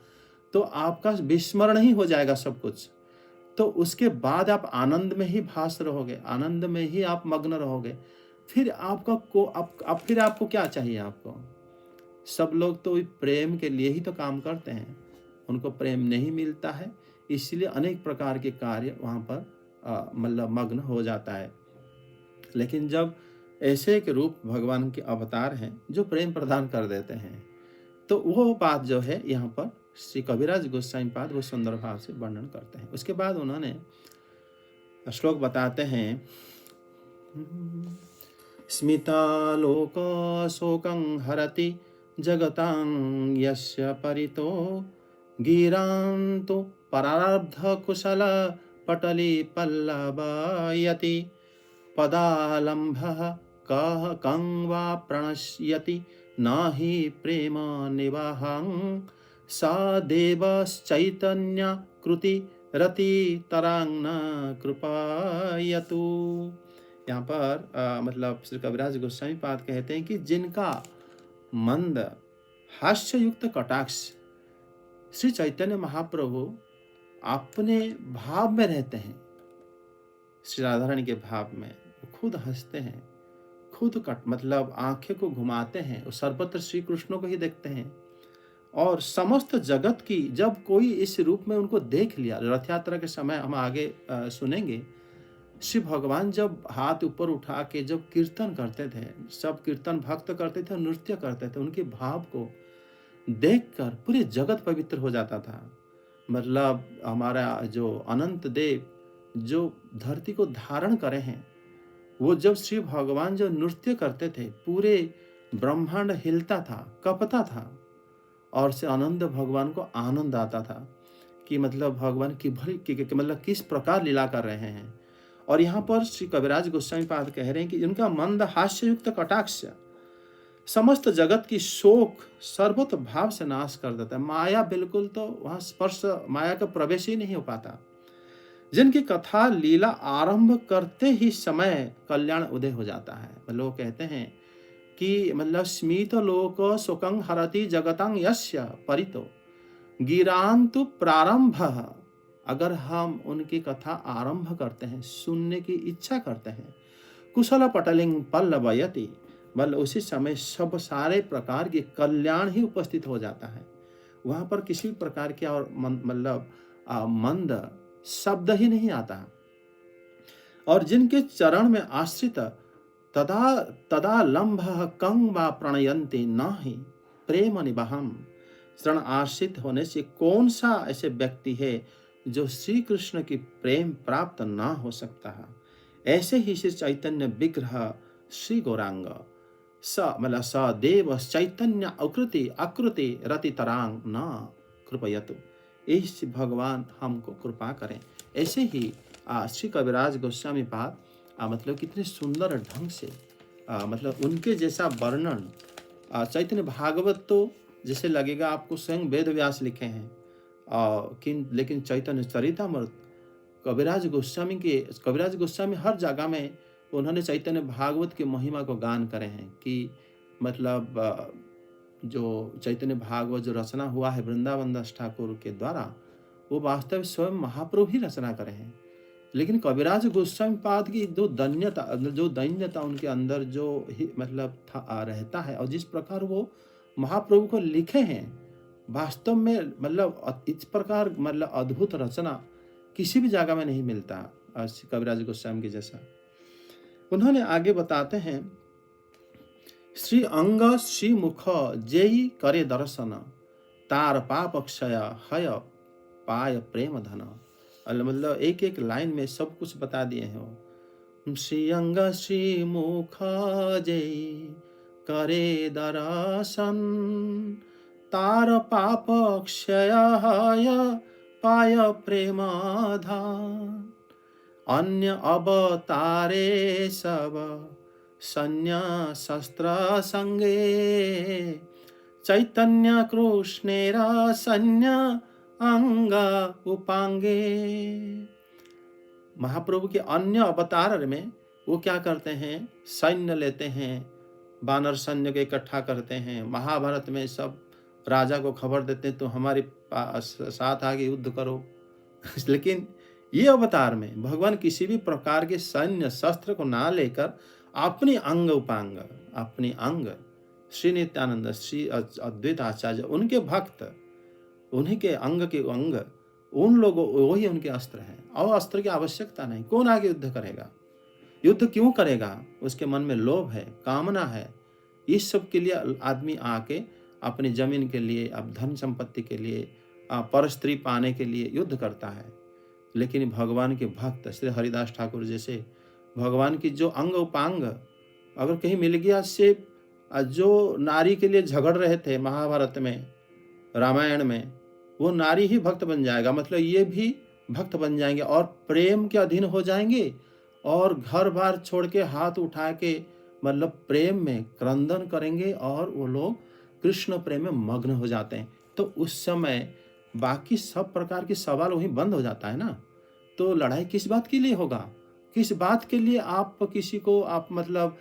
तो आपका विस्मरण ही हो जाएगा सब कुछ। तो उसके बाद आप आनंद में ही भास रहोगे, आनंद में ही आप मग्न रहोगे। फिर आपका अब फिर आपको क्या चाहिए? आपको सब लोग तो प्रेम के लिए ही तो काम करते हैं, उनको प्रेम नहीं मिलता है, इसलिए अनेक प्रकार के कार्य वहाँ पर मतलब मग्न हो जाता है। लेकिन जब ऐसे एक रूप भगवान के अवतार हैं जो प्रेम प्रदान कर देते हैं, तो वो बात जो है यहाँ पर श्री कविराज गोस्वामी पाद वो सुंदर भाव से वर्णन करते हैं। उसके बाद उन्होंने श्लोक बताते हैं, स्मितालोक शोकं हरति जगतां यस्य परितो गिरान्तो परार्ध कुशल पटली पल्लवायति पदालम्भः कः कं वा प्रणश्यति नहि प्रेम निवाहं सा देवश्चैतन्य कृति रति तरांग न कृपायतु। यहाँ पर मतलब श्री कविराज गोस्वामी पाद कहते हैं कि जिनका मंद हास्य युक्त कटाक्ष श्री चैतन्य महाप्रभु अपने भाव में रहते हैं, श्री राधा रानी के भाव में खुद हंसते हैं, खुद मतलब आंखें को घुमाते हैं, और सर्वत्र श्री कृष्ण को ही देखते हैं। और समस्त जगत की जब कोई इस रूप में उनको देख लिया, रथ यात्रा के समय हम आगे सुनेंगे, श्री भगवान जब हाथ ऊपर उठा के जब कीर्तन करते थे, सब कीर्तन भक्त करते थे, नृत्य करते थे, उनके भाव को देखकर पूरे जगत पवित्र हो जाता था। मतलब हमारा जो अनंत देव जो धरती को धारण करे हैं, वो जब श्री भगवान जो नृत्य करते थे, पूरे ब्रह्मांड हिलता था, कँपता था और से आनंद भगवान को आनंद आता था कि मतलब भगवान की भली कि मतलब किस प्रकार लीला कर रहे हैं। और यहाँ पर श्री कविराज गोस्वामी पाद कह रहे हैं कि इनका मंद हास्ययुक्त कटाक्ष समस्त जगत की शोक सर्वत भाव से नाश कर देता है। माया बिल्कुल तो वहाँ स्पर्श, माया का प्रवेश ही नहीं हो पाता। जिनकी कथा लीला आरंभ करते ही समय कल्याण उदय हो जाता है। लोग कहते हैं कि मतलब स्मित लोक सुखं हरति जगतं यस्य परितो गिरांतु प्रारंभ। अगर हम उनकी कथा आरंभ करते हैं, सुनने की इच्छा करते हैं, कुशल पटलिंग पल्लवयति, मतलब उसी समय सब सारे प्रकार के कल्याण ही उपस्थित हो जाता है। वहाँ पर किसी प्रकार के और मतलब मंद शब्द ही नहीं आता। और जिनके चरण में आश्रित तदा तदा लंभ कंग वा प्रणयंती न ही प्रेम निबहम। शरण आश्रित होने से कौन सा ऐसे व्यक्ति है जो श्री कृष्ण की प्रेम प्राप्त ना हो सकता है। ऐसे ही श्री चैतन्य विग्रह श्री गौरांग मतलब स देव चैतन्य अकृति अकृति रति तरांग न कृपयतु। इस भगवान हमको कृपा करें। ऐसे ही श्री कविराज गोस्वामी पाद मतलब कितने सुंदर ढंग से मतलब उनके जैसा वर्णन चैतन्य भागवत तो जैसे लगेगा आपको स्वयं वेद व्यास लिखे हैं, लेकिन चैतन्य चरितामृत कविराज गोस्वामी हर जगह में उन्होंने चैतन्य भागवत की महिमा को गान करे हैं कि मतलब जो चैतन्य भागवत जो रचना हुआ है वृंदावन दास ठाकुर के द्वारा, वो वास्तव में स्वयं महाप्रभु ही रचना करे हैं। लेकिन कविराज गोस्वामी पाद की जो दैन्यता उनके अंदर जो ही मतलब रहता है, और जिस प्रकार वो महाप्रभु को लिखे हैं, वास्तव में मतलब इस प्रकार मतलब अद्भुत रचना किसी भी जगह में नहीं मिलता कविराज गोस्वामी के जैसा। उन्होंने आगे बताते हैं, श्री अंग श्री मुख जेई करे दर्शन तार पाप क्षय हय पाय प्रेम धन। मतलब एक एक लाइन में सब कुछ बता दिए हैं। श्री अंग श्री मुख जेई करे दर्शन तार पाप क्षय हय पाय प्रेम धन। अन्य अवतारे सब सन्य शस्त्र संगे चैतन्य कृष्णेरा सन्य अंग उपांगे। महाप्रभु के अन्य अवतार में वो क्या करते हैं, सैन्य लेते हैं, बानर सैन्य को इकट्ठा करते हैं। महाभारत में सब राजा को खबर देते हैं तो हमारे साथ आगे युद्ध करो। लेकिन ये अवतार में भगवान किसी भी प्रकार के सैन्य शस्त्र को ना लेकर अपनी अंग उपांग, अपनी अंग श्री नित्यानंद श्री अद्वैत आचार्य उनके भक्त, उन्हीं के अंग के अंग, उन लोगों वही उनके अस्त्र हैं। और अस्त्र की आवश्यकता नहीं। कौन आगे युद्ध करेगा? युद्ध क्यों करेगा? उसके मन में लोभ है, कामना है। इस सब के लिए आदमी आके अपनी जमीन के लिए, अब धन संपत्ति के लिए, पर स्त्री पाने के लिए युद्ध करता है। लेकिन भगवान के भक्त श्री हरिदास ठाकुर जैसे भगवान की जो अंग उपांग अगर कहीं मिल गया, से जो नारी के लिए झगड़ रहे थे महाभारत में, रामायण में, वो नारी ही भक्त बन जाएगा। मतलब ये भी भक्त बन जाएंगे और प्रेम के अधीन हो जाएंगे और घर बार छोड़ के हाथ उठा के मतलब प्रेम में क्रंदन करेंगे और वो लोग कृष्ण प्रेम में मग्न हो जाते हैं। तो उस समय बाकी सब प्रकार के सवाल वहीं बंद हो जाता है ना। तो लड़ाई किस बात के लिए होगा? किस बात के लिए आप किसी को आप मतलब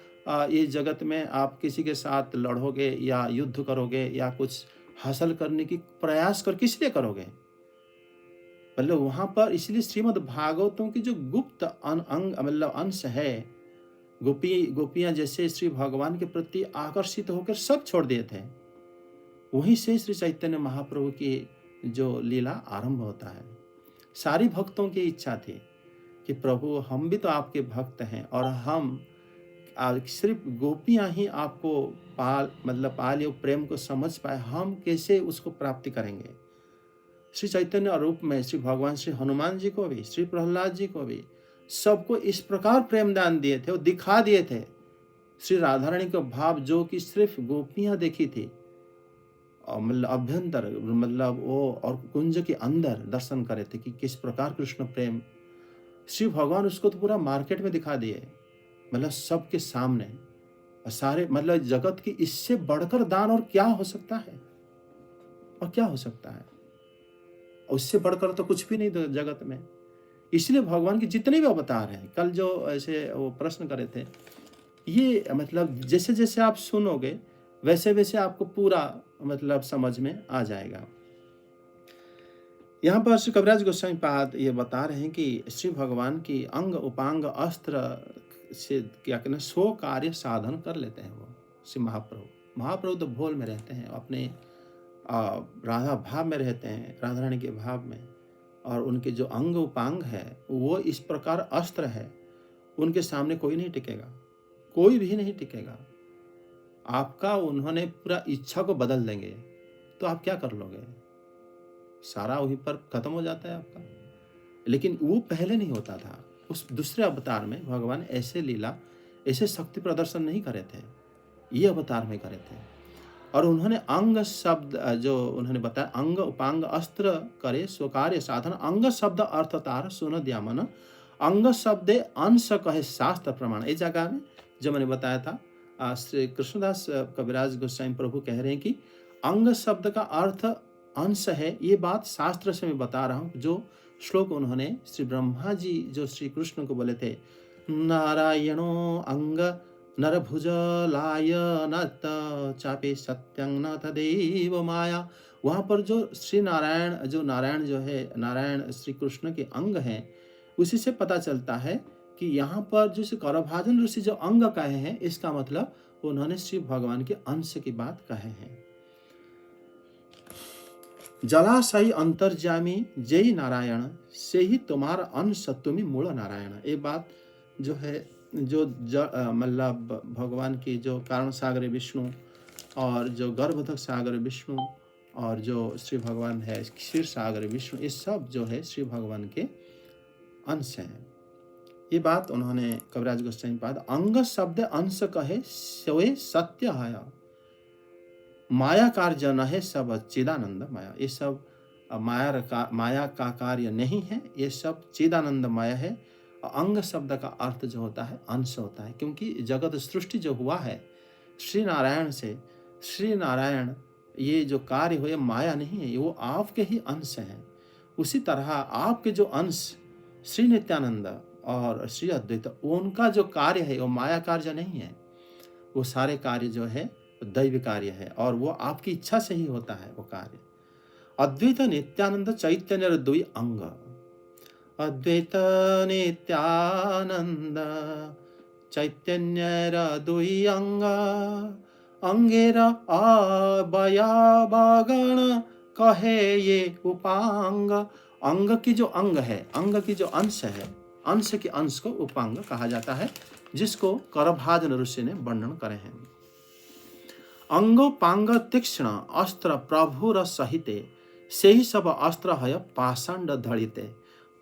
ये जगत में आप किसी के साथ लड़ोगे या युद्ध करोगे या कुछ हासिल करने की प्रयास कर किस लिए करोगे? मतलब वहां पर इसलिए श्रीमद् भागवतों की जो गुप्त अंग मतलब अंश है, गोपियां जैसे श्री भगवान के प्रति आकर्षित होकर सब छोड़ दिए थे। वहीं से श्री चैतन्य महाप्रभु की जो लीला आरंभ होता है। सारी भक्तों की इच्छा थी कि प्रभु हम भी तो आपके भक्त हैं और हम सिर्फ गोपियां ही आपको पाल प्रेम को समझ पाए, हम कैसे उसको प्राप्ति करेंगे? श्री चैतन्य रूप में श्री भगवान श्री हनुमान जी को भी, श्री प्रहलाद जी को भी सबको इस प्रकार प्रेम दान दिए थे, वो दिखा दिए थे श्री राधा रानी का भाव जो कि सिर्फ गोपियां देखी थी, और मतलब अभ्यंतर मतलब वो और कुंज के अंदर दर्शन करे थे कि किस प्रकार कृष्ण प्रेम। श्री भगवान उसको तो पूरा मार्केट में दिखा दिए, मतलब सबके सामने, और सारे मतलब जगत की इससे बढ़कर दान और क्या हो सकता है, और क्या हो सकता है, उससे बढ़कर तो कुछ भी नहीं तो जगत में। इसलिए भगवान के जितने भी अवतार हैं, कल जो ऐसे वो प्रश्न करे थे, ये मतलब जैसे जैसे आप सुनोगे वैसे वैसे आपको पूरा मतलब समझ में आ जाएगा। यहाँ पर श्री कविराज गोस्वामी पाद ये बता रहे हैं कि श्री भगवान की अंग उपांग अस्त्र से क्या कहना स्व कार्य साधन कर लेते हैं वो श्री महाप्रभु। महाप्रभु तो भोल में रहते हैं, अपने राधा भाव में रहते हैं, राधा रानी के भाव में, और उनके जो अंग उपांग है वो इस प्रकार अस्त्र है, उनके सामने कोई नहीं टिकेगा, कोई भी नहीं टिकेगा। आपका उन्होंने पूरा इच्छा को बदल देंगे तो आप क्या कर लोगे, सारा वहीं पर खत्म हो जाता है आपका। लेकिन वो पहले नहीं होता था, उस दूसरे अवतार में भगवान ऐसे लीला, ऐसे शक्ति प्रदर्शन नहीं करे थे, ये अवतार में करे थे। और उन्होंने अंग शब्द जो उन्होंने बताया, अंग उपांग अस्त्र करे स्वकार्य साधन, अंग शब्द अर्थतार सुन द्यामन, अंग शब्द अंश कहे शास्त्र प्रमाण। इस जगह में जो मैंने बताया था, श्री कृष्णदास कविराज गोस्वामी प्रभु कह रहे हैं कि अंग शब्द का अर्थ अंश है, ये बात शास्त्र से मैं बता रहा हूँ। जो श्लोक उन्होंने श्री ब्रह्मा जी जो श्री कृष्ण को बोले थे, नारायणो अंग नरभुज लायनत चापे सत्यं न तदेव माया। वहाँ पर जो श्री नारायण जो है, नारायण श्री कृष्ण के अंग हैं, उसी से पता चलता है कि यहाँ पर जो श्री करभाजन ऋषि जो अंग कहे हैं, इसका मतलब उन्होंने श्री भगवान के अंश की बात कहे हैं। जलाशयी अंतर्जामी जय नारायण, से ही तुम्हारा अंश तुम्ही मूल नारायण। ये बात जो है, जो मतलब भगवान की जो कारण सागर विष्णु और जो गर्भधक सागर विष्णु और जो श्री भगवान है क्षीर सागर विष्णु, ये सब जो है श्री भगवान के अंश हैं। ये बात उन्होंने कविराज गोस्वामी पाद अंग शब्द अंश कहे सोए सत्य है, माया कार्य न है सब चिदानंद माया। ये सब माया का कार्य नहीं है, ये सब चिदानंद माया है। अंग शब्द का अर्थ जो होता है अंश होता है, क्योंकि जगत सृष्टि जो हुआ है श्री नारायण से, श्री नारायण ये जो कार्य हुए माया नहीं है, वो आपके ही अंश हैं। उसी तरह आपके जो अंश श्री नित्यानंद और श्री अद्वैत, उनका जो कार्य है वो माया कार्य नहीं है, वो सारे कार्य जो है दैव कार्य है, और वो आपकी इच्छा से ही होता है वो कार्य। अद्वैत नित्यानंद चैतन्य दुई अंग, अद्वैत नित्यानंद चैतन्य दुई अंग, अंगेर अबया बागण कहे ये उपांग। अंग की जो अंग है, अंग की जो अंश है, अंश के अंश को उपांग कहा जाता है, जिसको करभाजन ऋषि ने वर्णन करे हैं। अंगो पांग तीक्ष्ण अस्त्र प्रभुर सहिते, से ही सब अस्त्र है पाषांड धड़िते।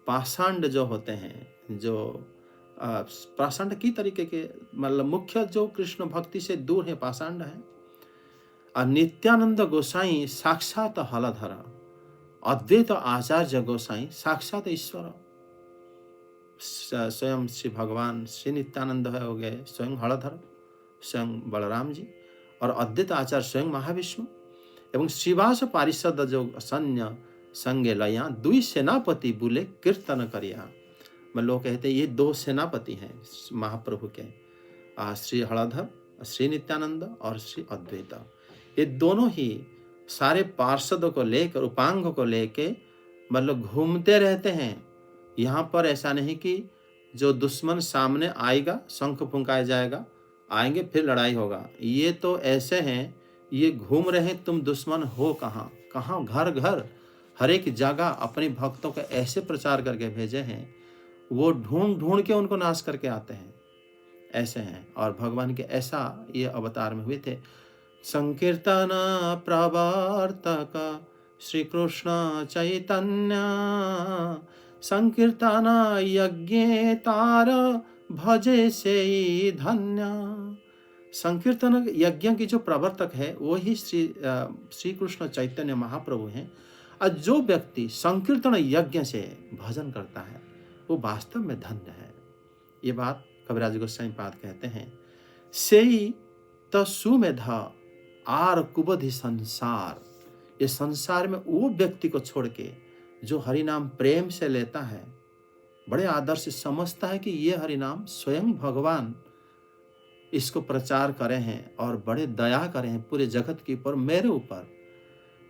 पाषांड जो होते हैं, जो पाषांड की तरीके के मतलब मुख्य जो कृष्ण भक्ति से दूर है पाषांड है। और नित्यानंद गोसाई साक्षात हलधर, अद्वैत आचार्य गोसाई साक्षात ईश्वर, स्वयं श्री भगवान श्री नित्यानंद है हो गए स्वयं हलधर, स्वयं बलराम जी, और अद्वैत आचार्य स्वयं महाविष्णु, एवं श्रीवास पारिषद जो सन्य संगे लया दुई सेनापति बोले कीर्तन करिया। मतलब लोग कहते हैं ये दो सेनापति हैं महाप्रभु के, श्री हलधर, श्री नित्यानंद और श्री अद्वैत। ये दोनों ही सारे पार्षदों को लेकर, उपांग को लेके मतलब घूमते रहते हैं। यहाँ पर ऐसा नहीं कि जो दुश्मन सामने आएगा शंख फुंकाया जाएगा, आएंगे फिर लड़ाई होगा। ये तो ऐसे हैं, ये घूम रहे तुम दुश्मन हो कहाँ कहाँ, घर घर हर एक जगह अपने भक्तों का ऐसे प्रचार करके भेजे हैं, वो ढूंढ ढूंढ के उनको नाश करके आते हैं, ऐसे हैं। और भगवान के ऐसा ये अवतार में हुए थे। संकीर्तन प्रवर्तक श्री कृष्ण चैतन्य, संकीर्तन यज्ञ तार भजे से धन्य। संकीर्तन यज्ञ की जो प्रवर्तक है वो ही श्री कृष्ण चैतन्य महाप्रभु हैं। और जो व्यक्ति संकीर्तन यज्ञ से भजन करता है वो वास्तव में धन्य है। ये बात कविराज गोस्वामी पाद कहते हैं। सेई तो सुमेधा आर कुबधि संसार। ये संसार में वो व्यक्ति को छोड़ के जो हरिनाम प्रेम से लेता है, बड़े आदर से समझता है कि ये हरिनाम स्वयं भगवान इसको प्रचार करे हैं और बड़े दया करे हैं पूरे जगत के ऊपर, मेरे ऊपर।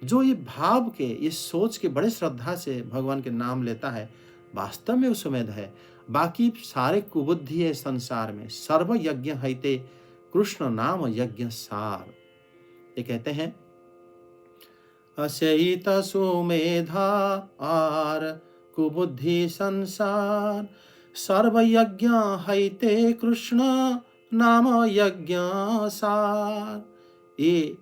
जो ये भाव के, ये सोच के बड़े श्रद्धा से भगवान के नाम लेता है, वास्तव में उस उम्मीद है। बाकी सारे कुबुद्धि है संसार में, सर्व यज्ञ हईते कृष्ण नाम यज्ञ सार। ये कहते हैं अशयित सुमेधा आर कुबुद्धि संसार, सर्व यज्ञ हईते कृष्ण नाम यज्ञ सार। ये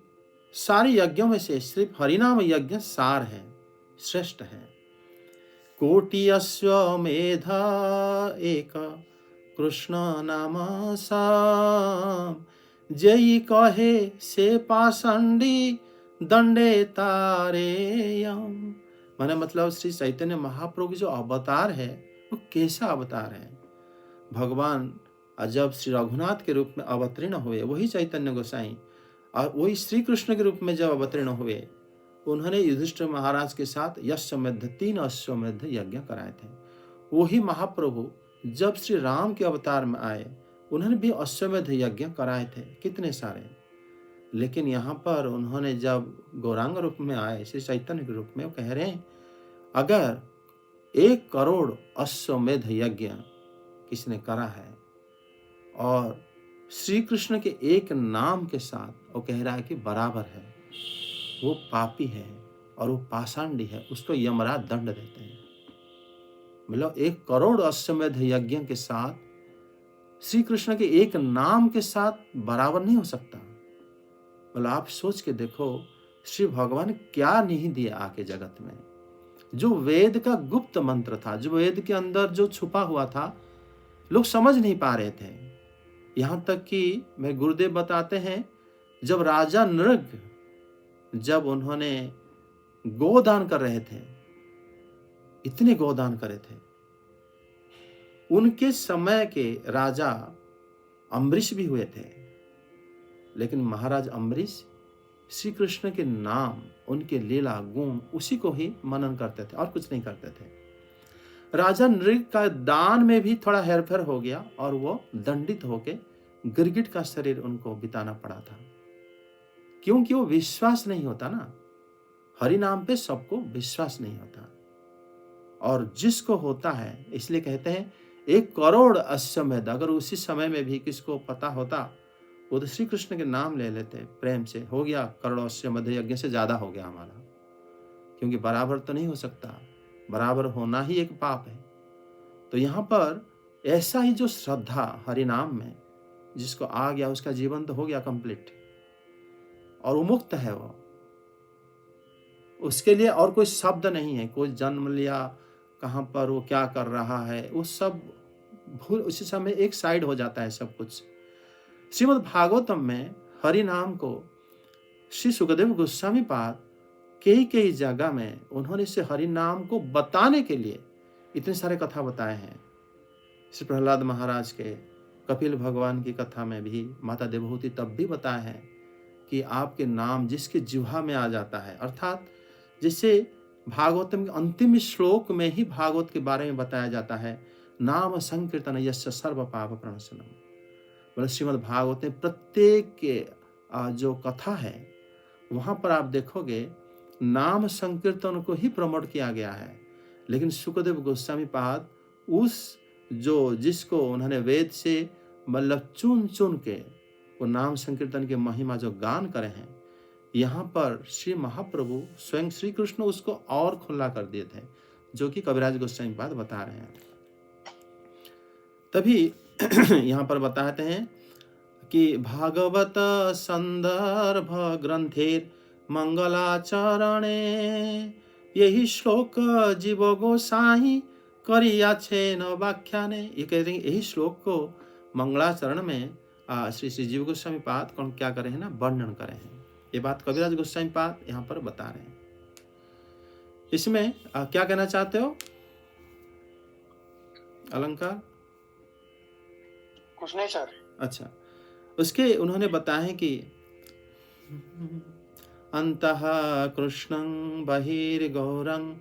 सारे यज्ञों में से सिर्फ हरिनाम यज्ञ सार है, श्रेष्ठ है। कोटि अश्वमेधा एक कृष्ण नाम साम, जय कहे से पाषंडी दंडे तारेयम। माने मतलब श्री चैतन्य महाप्रभु जो अवतार है वो कैसा अवतार है। भगवान जब श्री रघुनाथ के रूप में अवतीर्ण हुए, वही चैतन्य गोसाई, और वही श्री कृष्ण के रूप में जब अवतीर्ण हुए, उन्होंने युधिष्ठिर महाराज के साथ यश्वमेध 3 अश्वमेध यज्ञ कराए थे। वही महाप्रभु जब श्री राम के अवतार में आए, उन्होंने भी अश्वमेध यज्ञ कराए थे, कितने सारे। लेकिन यहाँ पर उन्होंने जब गौरांग रूप में आए, श्री चैतन्य के रूप में, वो कह रहे हैं अगर 1 करोड़ अश्वमेध यज्ञ किसने करा है और श्री कृष्ण के एक नाम के साथ, वो कह रहा है कि बराबर है, वो पापी है और वो पाषांडी है, उसको यमराज दंड देते हैं। मतलब 1 करोड़ अश्वमेध यज्ञ के साथ श्री कृष्ण के एक नाम के साथ बराबर नहीं हो सकता। मतलब आप सोच के देखो श्री भगवान क्या नहीं दिया आके जगत में। जो वेद का गुप्त मंत्र था, जो वेद के अंदर जो छुपा हुआ था, लोग समझ नहीं पा रहे थे। यहां तक कि मैं गुरुदेव बताते हैं, जब राजा नृग, जब उन्होंने गोदान कर रहे थे, इतने गोदान करे थे, उनके समय के राजा अम्बरीश भी हुए थे। लेकिन महाराज अम्बरीश श्री कृष्ण के नाम, उनके लीला गुण, उसी को ही मनन करते थे और कुछ नहीं करते थे। राजा नृग का दान में भी थोड़ा हेरफेर हो गया और वो दंडित होके गिरगिट का शरीर उनको बिताना पड़ा था, क्योंकि वो विश्वास नहीं होता ना, हरि नाम पे सबको विश्वास नहीं होता। और जिसको होता है, इसलिए कहते हैं 1 करोड़ अश्वमेध, अगर उसी समय में भी किसको पता होता, वो तो श्री कृष्ण के नाम ले लेते प्रेम से, हो गया करोड़ अश्वमेध यज्ञ से ज्यादा हो गया हमारा। क्योंकि बराबर तो नहीं हो सकता, बराबर होना ही एक पाप है। तो यहाँ पर ऐसा ही जो श्रद्धा हरि नाम में जिसको आ गया, उसका जीवन तो हो गया कंप्लीट और वो मुक्त है। वो उसके लिए और कोई शब्द नहीं है, कोई जन्म लिया, कहाँ पर वो क्या कर रहा है, वो सब भूल, उसी समय एक साइड हो जाता है सब कुछ। श्रीमद् भागवतम में हरि नाम को श्री सुखदेव गोस्वामी पाद कई जगह में उन्होंने इसे हरि नाम को बताने के लिए इतने सारे कथा बताए हैं। श्री प्रहलाद महाराज के कपिल भगवान की कथा में भी माता देवहूति तब भी बताया है कि आपके नाम जिसके जिह्वा में आ जाता है, अर्थात जैसे भागवतम के अंतिम श्लोक में ही भागवत के बारे में बताया जाता है, नाम संकीर्तन यस्य सर्व पाप प्रणशनम। मतलब श्रीमद् भागवत में प्रत्येक के जो कथा है वहां पर आप देखोगे नाम संकीर्तन को ही प्रमोट किया गया है। लेकिन सुखदेव गोस्वामी पाद उस जो जिसको उन्होंने वेद से मतलब चुन चुन के वो नाम संकीर्तन के महिमा जो गान करे हैं, यहाँ पर श्री महाप्रभु स्वयं श्री कृष्ण उसको और खुला कर दिए थे, जो कि कविराज गोस्वामी पाद बता रहे हैं। तभी यहाँ पर बताते हैं कि भागवत संदर्भ ग्रंथेर मंगलाचरणे, यही श्लोक जीव गोसाई करिया छे न व्याख्याने। ये कहते हैं यही श्लोक को मंगलाचरण में श्री श्री जीव गोस्वामी पाद कौन क्या करे हैं ना, वर्णन करे हैं। ये बात कविराज गोस्वामी पाद यहाँ पर बता रहे हैं। इसमें क्या कहना चाहते हो अलंकार? कुछ नहीं सर। अच्छा, उसके उन्होंने बताया है कि अंतः कृष्णं बहिर्गौरं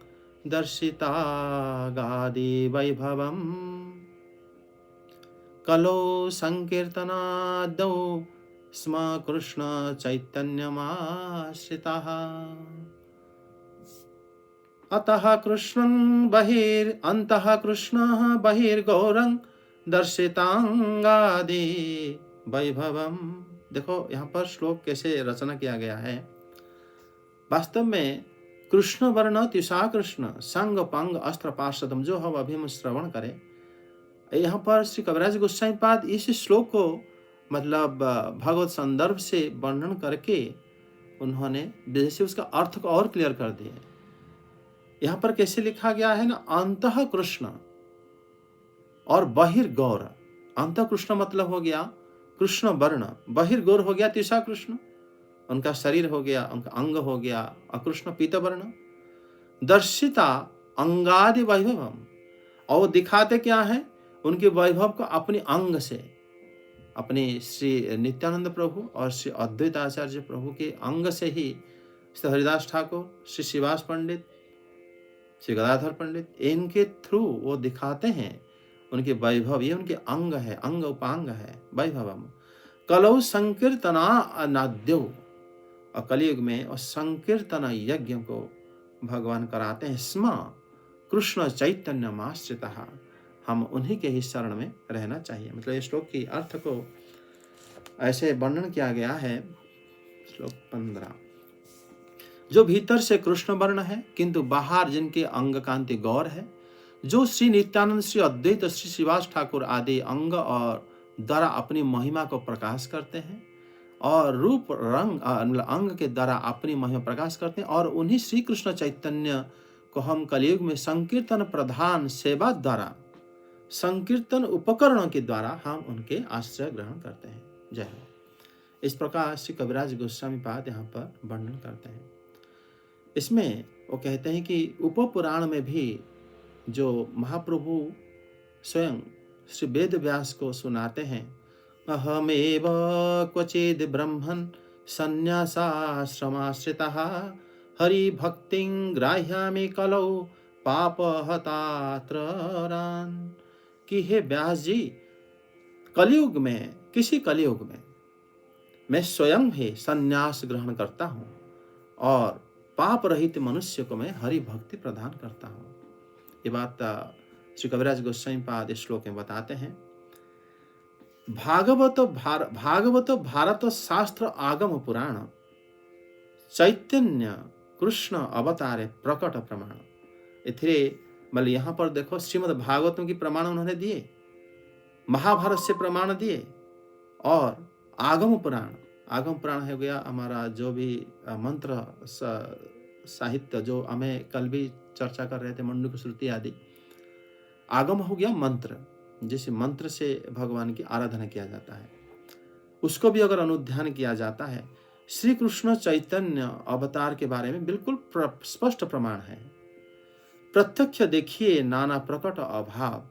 दर्शितागादि वैभवम् कलो संकीर्तनादौ स्म कृष्ण चैतन्यमाश्रिताः अतः कृष्णं अंतः कृष्णः बहिर्गौरं दर्शितांगादि वैभवम्। देखो यहाँ पर श्लोक कैसे रचना किया गया है। वास्तव में कृष्ण वर्ण तिषा कृष्ण संग पंग अस्त्र पार्षदम, जो हम अभी श्रवण करें, यहाँ पर श्री कविराज गोस्वामी पाद इस श्लोक को मतलब भगवत संदर्भ से वर्णन करके उन्होंने जैसे उसका अर्थ को और क्लियर कर दिया। यहाँ पर कैसे लिखा गया है ना, अंतः कृष्ण और बहिर्गौर। अंतः कृष्ण मतलब हो गया कृष्ण वर्ण, बहिर्गौर हो गया तिषा कृष्ण, उनका शरीर हो गया, उनका अंग हो गया अकृष्ण पीत वर्ण। दर्शिता अंगादि वैभवम, और दिखाते क्या है उनके वैभव को अपने अंग से, अपने श्री नित्यानंद प्रभु और श्री अद्वैत आचार्य प्रभु के अंग से ही श्री हरिदास ठाकुर, श्री शिवास पंडित, श्री गदाधर पंडित, इनके थ्रू वो दिखाते हैं उनके वैभव। ये उनके अंग है, अंग उपांग है वैभवम। कलौ संकीर्तना अनाद्यो, और कलयुग में और संकीर्तन यज्ञ को भगवान कराते हैं। स्म कृष्ण चैतन्य आश्रितः, हम उन्हीं के ही शरण में रहना चाहिए। मतलब इस श्लोक की अर्थ को ऐसे वर्णन किया गया है। श्लोक 15, जो भीतर से कृष्ण वर्ण है किंतु बाहर जिनके अंग कांति गौर है, जो श्री नित्यानंद, श्री अद्वैत, श्री शिवास ठाकुर आदि अंग और द्वारा अपनी महिमा को प्रकाश करते हैं और रूप रंग अंग के द्वारा अपनी महिमा प्रकाश करते हैं, और उन्हीं श्री कृष्ण चैतन्य को हम कलयुग में संकीर्तन प्रधान सेवा द्वारा, संकीर्तन उपकरणों के द्वारा हम उनके आश्रय ग्रहण करते हैं। जय हो। इस प्रकार श्री कविराज गोस्वामी पाद यहाँ पर वर्णन करते हैं। इसमें वो कहते हैं कि उप पुराण में भी जो महाप्रभु स्वयं श्री वेद व्यास को सुनाते हैं, अहमेव क्वचिद ब्रह्मन् संन्यासाश्रमाश्रितः हरिभक्तिं ग्राह्यामि कलौ पापहतात्रान्, कि हे व्यास जी, कलयुग में, किसी कलयुग में मैं स्वयं ही संन्यास ग्रहण करता हूँ और पाप रहित मनुष्य को मैं हरि भक्ति प्रदान करता हूँ। ये बात श्री कविराज गोस्वामी पाद श्लोक में बताते हैं। भागवत भारत शास्त्र आगम पुराण चैतन्य कृष्ण अवतारे प्रकट प्रमाण। इथे मतलब यहाँ पर देखो श्रीमद् भागवतों की प्रमाण उन्होंने दिए, महाभारत से प्रमाण दिए, और आगम पुराण हो गया हमारा जो भी मंत्र साहित्य जो हमें कल भी चर्चा कर रहे थे, मंडूक श्रुति आदि। आगम हो गया मंत्र, जिस मंत्र से भगवान की आराधना किया जाता है, उसको भी अगर अनुध्यान किया जाता है, श्री कृष्ण चैतन्य अवतार के बारे में बिल्कुल स्पष्ट प्रमाण है। प्रत्यक्ष देखिए नाना प्रकट अभाव,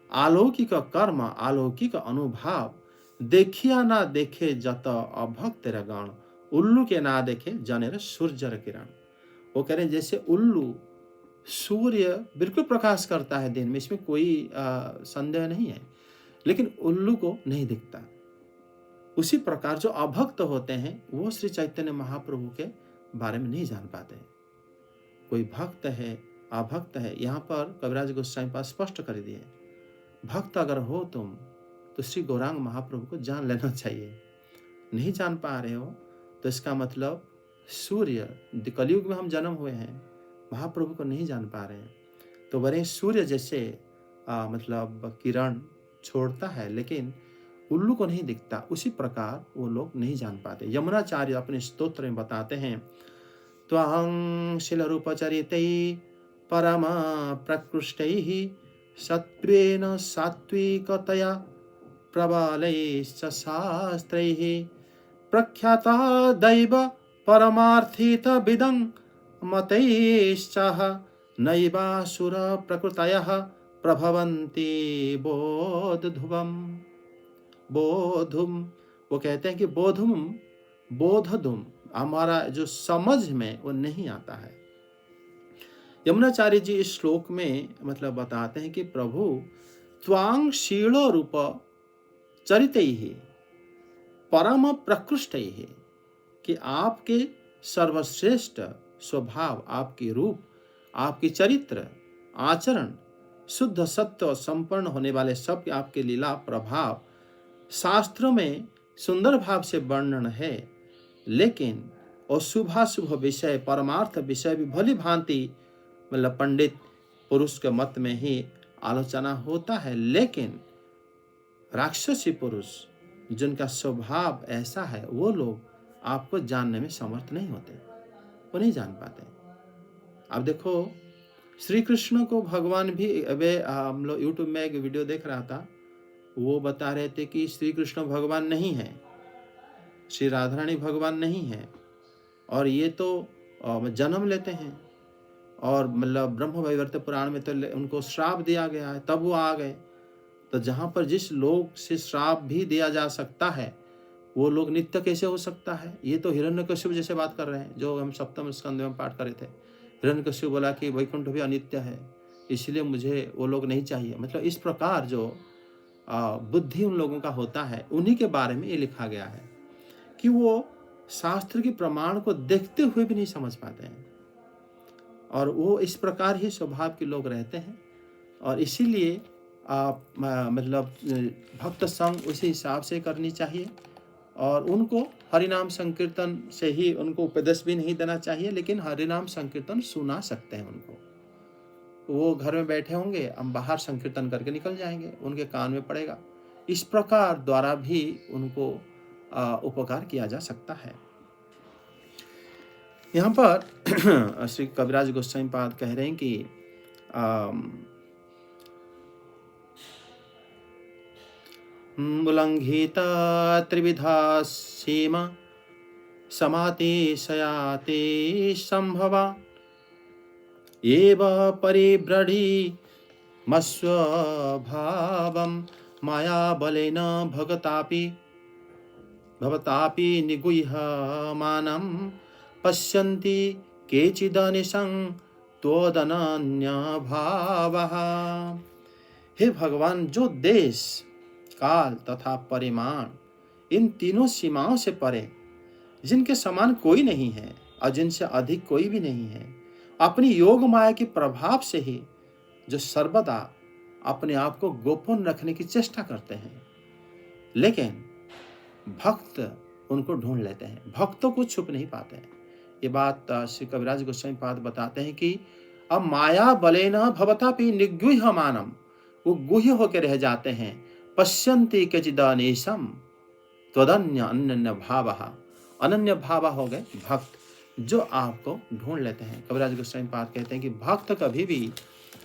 अलौकिक कर्म अलौकिक अनुभव, देखिया ना देखे जत अभक्त गण, उल्लू के ना देखे जनेर सूर्य किरण। वो कह रहे हैं जैसे उल्लू, सूर्य बिल्कुल प्रकाश करता है दिन में, इसमें कोई संदेह नहीं है, लेकिन उल्लू को नहीं दिखता। उसी प्रकार जो अभक्त होते हैं वो श्री चैतन्य महाप्रभु के बारे में नहीं जान पाते। कोई भक्त है, अभक्त है, यहाँ पर कविराज गोस्वामी पास स्पष्ट कर दिए, भक्त अगर हो तुम तो श्री गौरांग महाप्रभु को जान लेना चाहिए। नहीं जान पा रहे हो तो इसका मतलब सूर्य, कलयुग में हम जन्म हुए हैं, महाप्रभु को नहीं जान पा रहे हैं, तो वरे सूर्य जैसे मतलब किरण छोड़ता है लेकिन उल्लू को नहीं दिखता, उसी प्रकार वो लोग नहीं जान पाते। यमुनाचार्य अपने स्तोत्र में बताते हैं, त्वां शिलरूपचरितै परम प्रकृष्टैः सत्त्वेन सात्विकतया प्रबलैश्च शास्त्रैः प्रख्याता दैव परमार्थितविदं मतैश्च नैवासुर प्रकृतयः प्रभवन्ति बोधधुवम् बोधुम। वो कहते हैं कि बोधधुम हमारा जो समझ में वो नहीं आता है। यमुनाचार्य जी इस श्लोक में मतलब बताते हैं कि प्रभु त्वां शीलो रूप चरितैः परम प्रकृष्टैः, कि आपके सर्वश्रेष्ठ स्वभाव, आपके रूप, आपकी चरित्र, आचरण, शुद्ध सत्य और संपन्न होने वाले सब आपके लीला प्रभाव शास्त्रों में सुंदर भाव से वर्णन है, लेकिन और शुभाशुभ विषय परमार्थ विषय भी भली भांति मतलब पंडित पुरुष के मत में ही आलोचना होता है, लेकिन राक्षसी पुरुष जिनका स्वभाव ऐसा है वो लोग आपको जानने में समर्थ नहीं होते, वो नहीं जान पाते। अब देखो श्री कृष्ण को भगवान भी, अबे हम लोग यूट्यूब में एक वीडियो देख रहा था, वो बता रहे थे कि श्री कृष्ण भगवान नहीं है, श्री राधा रानी भगवान नहीं है, और ये तो जन्म लेते हैं, और मतलब ब्रह्म वैवर्त पुराण में तो उनको श्राप दिया गया है, तब वो आ गए। तो जहाँ पर जिस लोग से श्राप भी दिया जा सकता है वो लोग नित्य कैसे हो सकता है? ये तो हिरण्यकश्यप जैसे बात कर रहे हैं, जो हम सप्तम स्कंद में पाठ करे थे। हिरण्यकश्यप बोला कि वैकुंठ भी अनित्य है, इसलिए मुझे वो लोग नहीं चाहिए। मतलब इस प्रकार जो बुद्धि उन लोगों का होता है, उन्हीं के बारे में ये लिखा गया है कि वो शास्त्र के प्रमाण को देखते हुए भी नहीं समझ पाते हैं, और वो इस प्रकार ही स्वभाव के लोग रहते हैं। और इसीलिए मतलब भक्त संग उसी हिसाब से करनी चाहिए, और उनको हरिनाम संकीर्तन से ही उनको उपदेश भी नहीं देना चाहिए, लेकिन हरिनाम संकीर्तन सुना सकते हैं उनको। वो घर में बैठे होंगे, हम बाहर संकीर्तन करके निकल जाएंगे, उनके कान में पड़ेगा। इस प्रकार द्वारा भी उनको उपकार किया जा सकता है। यहाँ पर श्री कविराज गोस्वामी पाद कह रहे हैं कि उल्लंघिता त्रिविधा सीमा समातिशयाति संभवा एव परिव्रढि मस्वभावं माया बलेन भवतापि निगुह्यमानं पश्यन्ति केचिदनिशं त्वदनन्यभावः। हे भगवान, जो देश काल तथा परिमाण इन तीनों सीमाओं से परे, जिनके समान कोई नहीं है और जिनसे अधिक कोई भी नहीं है, अपनी योग माया के प्रभाव से ही जो सर्वदा अपने आप को गोपन रखने की चेष्टा करते हैं, लेकिन भक्त उनको ढूंढ लेते हैं, भक्तों को छुप नहीं पाते हैं। ये बात श्री कविराज गोस्वामी पाद बताते हैं कि अब माया बलेन भवतापि निगुह्यमानम, वो गुह्य होकर रह जाते हैं। पश्यन्ति केचिदनिशं त्वदन्य अनन्य भावः, अनन्य भाव हो गए भक्त, जो आपको ढूंढ लेते हैं। कविराज गोस्वामी पाद कहते हैं कि भक्त कभी भी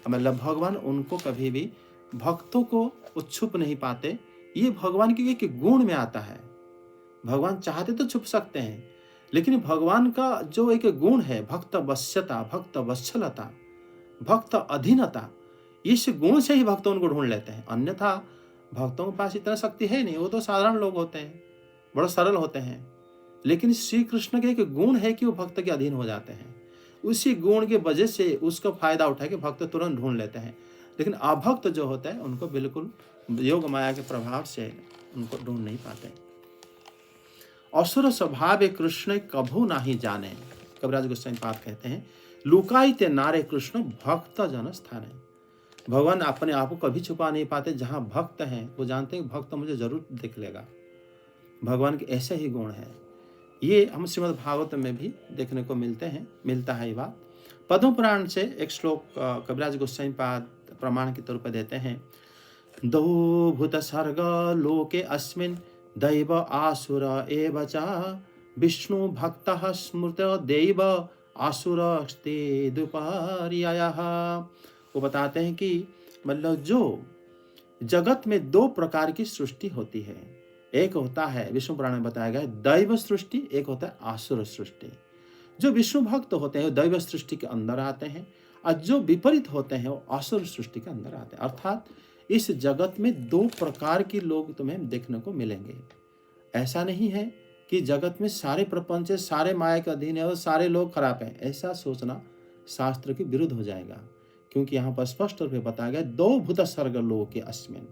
मतलब भगवान उनको कभी भी भक्तों को छुप नहीं पाते। ये भगवान के एक गुण में आता है। भगवान चाहते तो छुप सकते हैं, लेकिन भगवान का जो एक गुण है भक्त वश्यता, भक्त वत्सलता, भक्त अधीनता, इस गुण से ही भक्त उनको ढूंढ लेते हैं। अन्यथा भक्तों के पास इतना शक्ति है नहीं, वो तो साधारण लोग होते हैं, बड़े सरल होते हैं। लेकिन श्री कृष्ण के एक गुण है कि वो भक्त के अधीन हो जाते हैं। उसी गुण के वजह से उसका फायदा उठा के भक्त तुरंत ढूंढ लेते हैं। लेकिन अभक्त जो होता है उनको बिल्कुल योग माया के प्रभाव से उनको ढूंढ नहीं पाते। असुर स्वभाव कृष्ण कभू नाही जाने, कविराज गोस्वामी पाद कहते हैं, लुकाईते नारे कृष्ण भक्त जन स्थान है। भगवान अपने आप को कभी छुपा नहीं पाते। जहाँ भक्त हैं वो जानते हैं भक्त मुझे जरूर देख लेगा। भगवान के ऐसे ही गुण है। ये हम श्रीमद् भागवत में भी देखने को मिलता है ये बात। पद्म पुराण से एक श्लोक कविराज गोस्वामी पाद प्रमाण के तौर पर देते हैं। दौ भूत सर्ग लोके अस्मिन् दैव आसुर एव च विष्णु भक्तः स्मृत दैव आसुरस्ते दुपर्ययः। वो बताते हैं कि मतलब जो जगत में दो प्रकार की सृष्टि होती है। एक होता है, विष्णु पुराण में बताया गया है, दैव सृष्टि, एक होता है आसुर सृष्टि। जो विष्णु भक्त होते हैं वो दैव सृष्टि के अंदर आते हैं, और जो विपरीत होते हैं वो आसुर सृष्टि के अंदर आते हैं। अर्थात इस जगत में दो प्रकार के लोग तुम्हें देखने को मिलेंगे। ऐसा नहीं है कि जगत में सारे प्रपंच है, सारे माया के अधीन है और सारे लोग खराब हैं। ऐसा सोचना शास्त्र के विरुद्ध हो जाएगा, क्योंकि यहाँ पर स्पष्ट रूप में बताया गया, दो भूत सर्ग लोक के अस्मिन।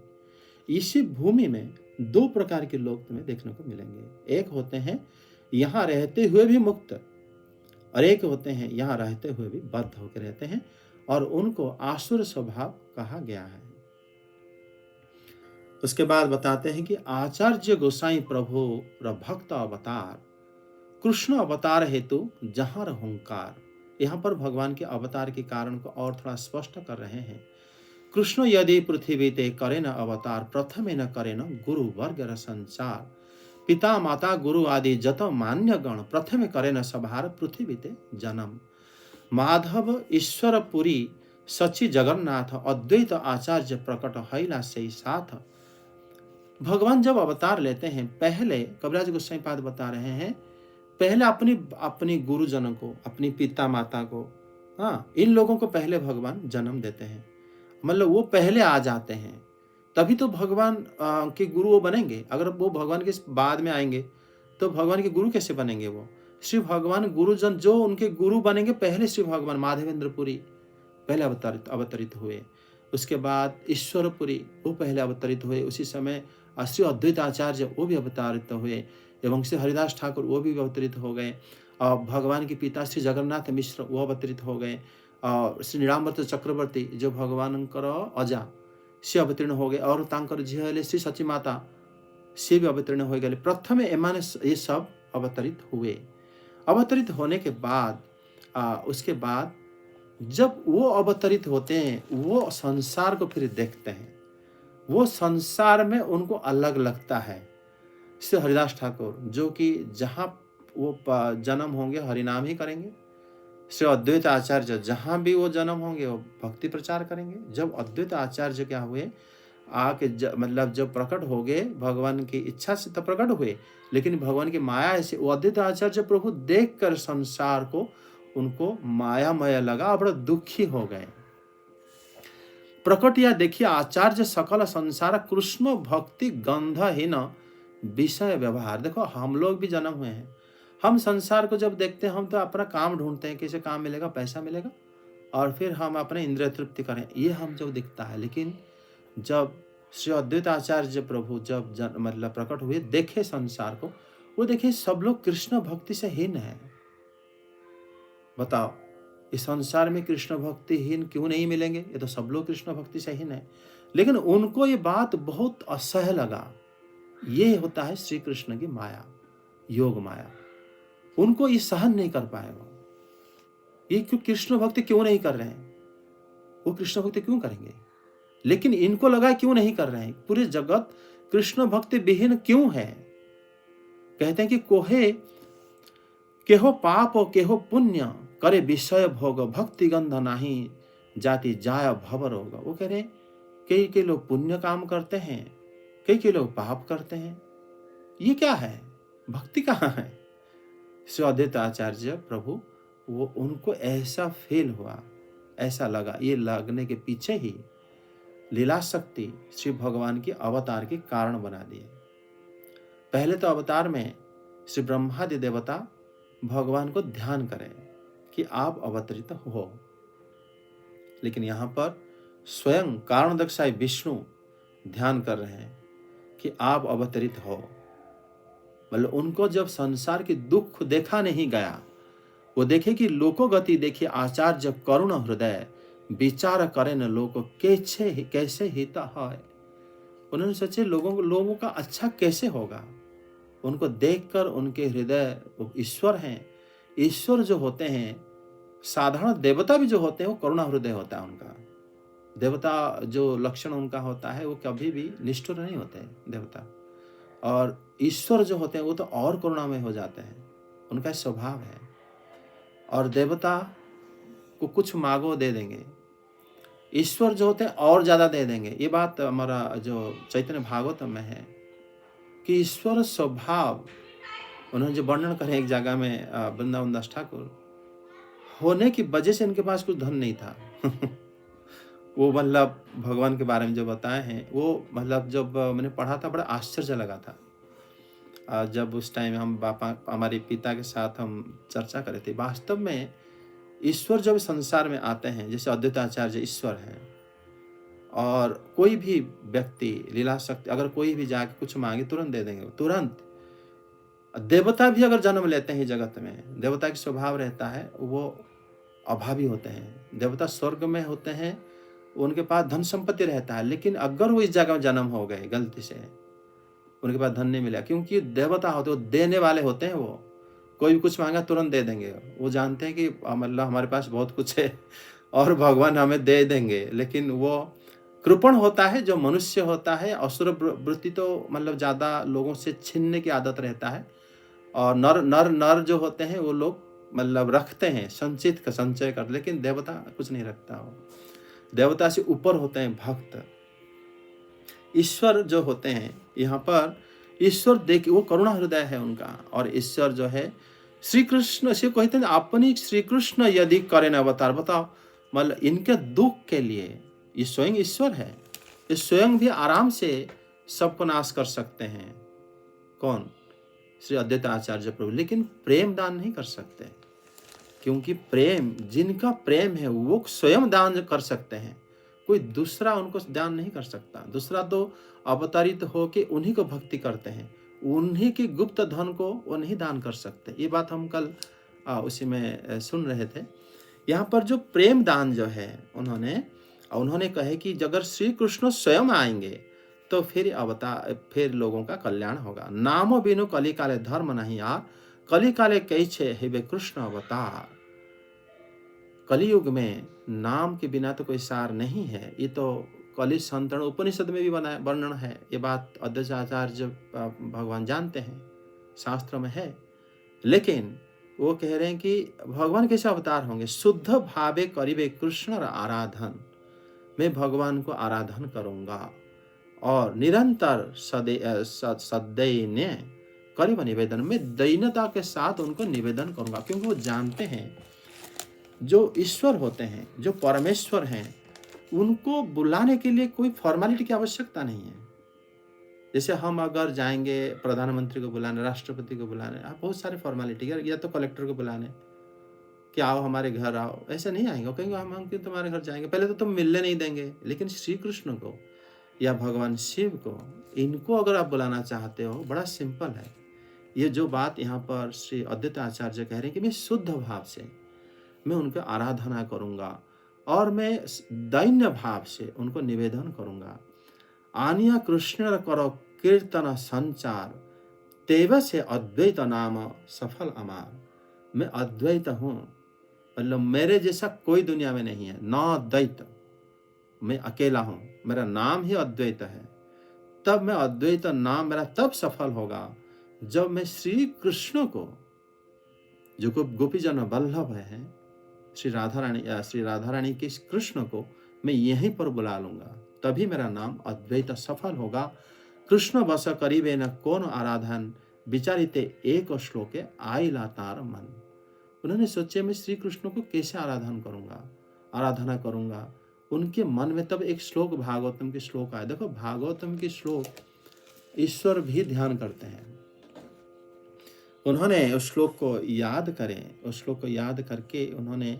इसी भूमि में दो प्रकार के लोग तुम्हें देखने को मिलेंगे। एक होते हैं यहाँ रहते हुए भी मुक्त, और एक होते हैं यहाँ रहते हुए भी बद्ध होकर रहते हैं, और उनको आसुर स्वभाव कहा गया है। उसके बाद बताते हैं कि आचार्य गोसाई प्रभु र भक्त अवतार, कृष्ण अवतार हेतु जहाँ हुंकार। यहाँ पर भगवान के अवतार के कारण को और थोड़ा स्पष्ट कर रहे हैं। कृष्ण यदि पृथ्वी ते करे न अवतार, प्रथमे न करे न गुरु वर्ग र संचार। पिता माता गुरु आदि जत मान्य गण, प्रथमे करे न सभार पृथ्वी ते जन्म। माधव ईश्वर पुरी सची जगन्नाथ, अद्वैत आचार्य प्रकट हैला से साथ। भगवान जब अवतार लेते हैं, पहले कविराज गोस्वामी पाद बता रहे हैं, पहले अपनी गुरुजनों को, अपनी पिता माता को, हाँ, इन लोगों को पहले भगवान जन्म देते हैं। मतलब वो पहले आ जाते हैं, तभी तो भगवान के गुरु वो बनेंगे। अगर वो भगवान के बाद में आएंगे तो भगवान के गुरु कैसे बनेंगे? वो श्री भगवान गुरुजन जो उनके गुरु बनेंगे, पहले श्री भगवान माधवेंद्रपुरी पहले अवतरित हुए। उसके बाद ईश्वरपुरी वो पहले अवतरित हुए। उसी समय श्री अद्वैत आचार्य वो भी अवतरित हुए, एवं श्री हरिदास ठाकुर वो भी अवतरित हो गए। और भगवान के पिता श्री जगन्नाथ मिश्र वो अवतरित हो गए। और श्री नीलाम्बर चक्रवर्ती जो भगवानଙ୍କର अजा से अवतीर्ण हो गए, और तांकर झील हेले श्री सची माता से भी अवतीर्ण हो गए। प्रथमे एमाने ये सब अवतरित हुए। अवतरित होने के बाद उसके बाद जब वो अवतरित होते हैं, वो संसार को फिर देखते हैं, वो संसार में उनको अलग लगता है। श्री हरिदास ठाकुर जो कि जहाँ वो जन्म होंगे हरिनाम ही करेंगे। श्री अद्वैत आचार्य जहाँ भी वो जन्म होंगे वो भक्ति प्रचार करेंगे। जब अद्वैत आचार्य क्या हुए, आके मतलब जब प्रकट हो गए, भगवान की इच्छा से तो प्रकट हुए, लेकिन भगवान की माया से वो अद्वैत आचार्य प्रभु देखकर संसार को उनको मायामय लगा, बड़ा दुखी हो गए। प्रकट या देखिए आचार्य सकल संसार, कृष्ण भक्ति गंधहीन विषय व्यवहार। देखो हम लोग भी जन्म हुए हैं, हम संसार को जब देखते हैं, हम तो अपना काम ढूंढते हैं, कैसे काम मिलेगा, पैसा मिलेगा, और फिर हम अपने इंद्रिय तृप्ति करें, ये हम जो दिखता है। लेकिन जब श्री अद्वैत आचार्य प्रभु जब मतलब प्रकट हुए, देखे संसार को, वो देखे सब लोग कृष्ण भक्ति से हीन है। बताओ इस संसार में कृष्ण भक्तिहीन क्यों नहीं मिलेंगे? ये तो सब लोग कृष्ण भक्ति से हीन है। लेकिन उनको ये बात बहुत असह्य लगा। ये होता है श्री कृष्ण की माया, योग माया। उनको ये सहन नहीं कर पाए। वो ये क्यों कृष्ण भक्ति क्यों नहीं कर रहे हैं? वो कृष्ण भक्ति क्यों करेंगे? लेकिन इनको लगा क्यों नहीं कर रहे हैं? पूरे जगत कृष्ण भक्ति विहीन क्यों है? कहते हैं कि कोहे केहो पाप केहो पुण्य, करे विषय भोग, भक्ति गंध नाही जाति जाय भव रोग। वो कह रहे कई लोग पुण्य काम करते हैं, कई लोग पाप करते हैं। ये क्या है? भक्ति कहाँ है? श्री अद्वैत आचार्य प्रभु वो उनको ऐसा फील हुआ, ऐसा लगा। ये लगने के पीछे ही लीला शक्ति श्री भगवान की अवतार के कारण बना दिए। पहले तो अवतार में श्री ब्रह्मादि देवता भगवान को ध्यान करें कि आप अवतरित हो, लेकिन यहाँ पर स्वयं कारणदक्षाई विष्णु ध्यान कर रहे हैं कि आप अवतरित हो। मतलब उनको जब संसार की दुख देखा नहीं गया, वो देखे कि लोको गति देखिए आचार्य करुण हृदय, विचार करे न लोक कैसे हिता है। उन्होंने सोचे लोगों का अच्छा कैसे होगा। उनको देखकर उनके हृदय, ईश्वर हैं, ईश्वर जो होते हैं, साधारण देवता भी जो होते हैं वो करुणा हृदय होता है उनका। देवता जो लक्षण उनका होता है वो कभी भी निष्ठुर नहीं होते देवता। और ईश्वर जो होते हैं वो तो और करुणामय हो जाते हैं, उनका स्वभाव है। और देवता को कुछ मांगो दे देंगे, ईश्वर जो होते हैं और ज़्यादा दे देंगे। ये बात हमारा जो चैतन्य भागवत में है कि ईश्वर स्वभाव, उन्होंने जो वर्णन करे एक जगह में वृंदावन दास ठाकुर, होने की वजह से इनके पास कुछ धन नहीं था। वो मतलब भगवान के बारे में जो बताए हैं, वो मतलब जब मैंने पढ़ा था बड़ा आश्चर्य लगा था। जब उस टाइम हम हमारे पिता के साथ हम चर्चा करे थे, वास्तव में ईश्वर जब संसार में आते हैं, जैसे अद्वैताचार्य ईश्वर हैं, और कोई भी व्यक्ति लीला शक्ति अगर कोई भी जाके कुछ मांगे तुरंत दे देंगे, तुरंत। देवता भी अगर जन्म लेते हैं जगत में, देवता का स्वभाव रहता है वो अभावी होते हैं। देवता स्वर्ग में होते हैं, उनके पास धन संपत्ति रहता है, लेकिन अगर वो इस जगह में जन्म हो गए गलती से, उनके पास धन नहीं मिला, क्योंकि देवता होते वो देने वाले होते हैं। वो कोई भी कुछ मांगा तुरंत दे देंगे। वो जानते हैं कि मतलब हमारे पास बहुत कुछ है और भगवान हमें दे देंगे। लेकिन वो कृपण होता है जो मनुष्य होता है, असुर वृत्ति तो मतलब ज़्यादा लोगों से छीनने की आदत रहता है। और नर जो होते हैं वो लोग मतलब रखते हैं, संचित का संचय कर, लेकिन देवता कुछ नहीं रखता। हो देवता से ऊपर होते हैं भक्त। ईश्वर जो होते हैं, यहाँ पर ईश्वर देखिए वो करुणा हृदय है उनका। और ईश्वर जो है श्री कृष्ण से कहते हैं अपनी श्री कृष्ण यदि करें अवतार, बताओ मतलब इनके दुख के लिए ये स्वयं ईश्वर है, ये स्वयं भी आराम से सबको नाश कर सकते हैं। कौन? श्री अद्वैत आचार्य प्रभु। लेकिन प्रेम दान नहीं कर सकते, क्योंकि प्रेम, जिनका प्रेम है वो स्वयं दान कर सकते हैं, कोई दूसरा उनको दान नहीं कर सकता। दूसरा तो अवतारित होके उन्हीं को भक्ति करते हैं, उन्हीं की गुप्त धन को वो नहीं दान कर सकते। ये बात हम कल उसी में सुन रहे थे। यहाँ पर जो प्रेम दान जो है, उन्होंने कहे कि अगर श्री कृष्ण स्वयं आएंगे तो फिर लोगों का कल्याण होगा। नामो बिनु कली काले धर्म नहीं यार, कली काले कैसे हे वे कृष्ण अवतार। कलियुग में नाम के बिना तो कोई सार नहीं है। ये तो कलि संतरण उपनिषद में भी वर्णन है। ये बात अद्वैताचार्य भगवान जानते हैं, शास्त्र में है। लेकिन वो कह रहे हैं कि भगवान कैसे अवतार होंगे? शुद्ध भावे करिबे कृष्ण आराधन, मैं भगवान को आराधन करूंगा और निरंतर सदैन्य करिब निवेदन, में दैन्यता के साथ उनको निवेदन करूंगा। क्योंकि वो जानते हैं जो ईश्वर होते हैं, जो परमेश्वर हैं, उनको बुलाने के लिए कोई फॉर्मेलिटी की आवश्यकता नहीं है। जैसे हम अगर जाएंगे प्रधानमंत्री को बुलाने, राष्ट्रपति को बुलाने, आप बहुत सारे फॉर्मेलिटी, या तो कलेक्टर को बुलाने कि आओ हमारे घर आओ, ऐसे नहीं आएंगे। कहेंगे हम क्यों तुम्हारे घर जाएंगे, पहले तो तुम मिलने नहीं देंगे। लेकिन श्री कृष्ण को या भगवान शिव को, इनको अगर आप बुलाना चाहते हो, बड़ा सिंपल है। ये जो बात यहाँ पर श्री अद्वैत आचार्य कह रहे हैं कि मैं शुद्ध भाव से मैं उनका आराधना करूंगा और मैं दैन्य भाव से उनको निवेदन करूंगा। आनिया कृष्ण करो कीर्तन संचार, तेव से अद्वैत नाम सफल अमार। मैं अद्वैत हूँ, मतलब मेरे जैसा कोई दुनिया में नहीं है, न अद्वैत, मैं अकेला हूँ, मेरा नाम ही अद्वैत है। तब मैं अद्वैत नाम मेरा तब सफल होगा जब मैं श्री कृष्ण को, जो गोपीजन वल्लभ है, श्री राधा रानी के कृष्ण को मैं यहीं पर बुला लूंगा, तभी मेरा नाम अद्वैत सफल होगा। कृष्ण बस करीबे न कौन आराधन, विचारिते एक श्लोके आइला तार मन। उन्होंने सोचे मैं श्री कृष्ण को कैसे आराधना करूंगा उनके मन में। तब एक श्लोक भागवतम के श्लोक आए। देखो भागवतम के श्लोक ईश्वर भी ध्यान करते हैं। उन्होंने उस श्लोक को याद करें, उस श्लोक को याद करके उन्होंने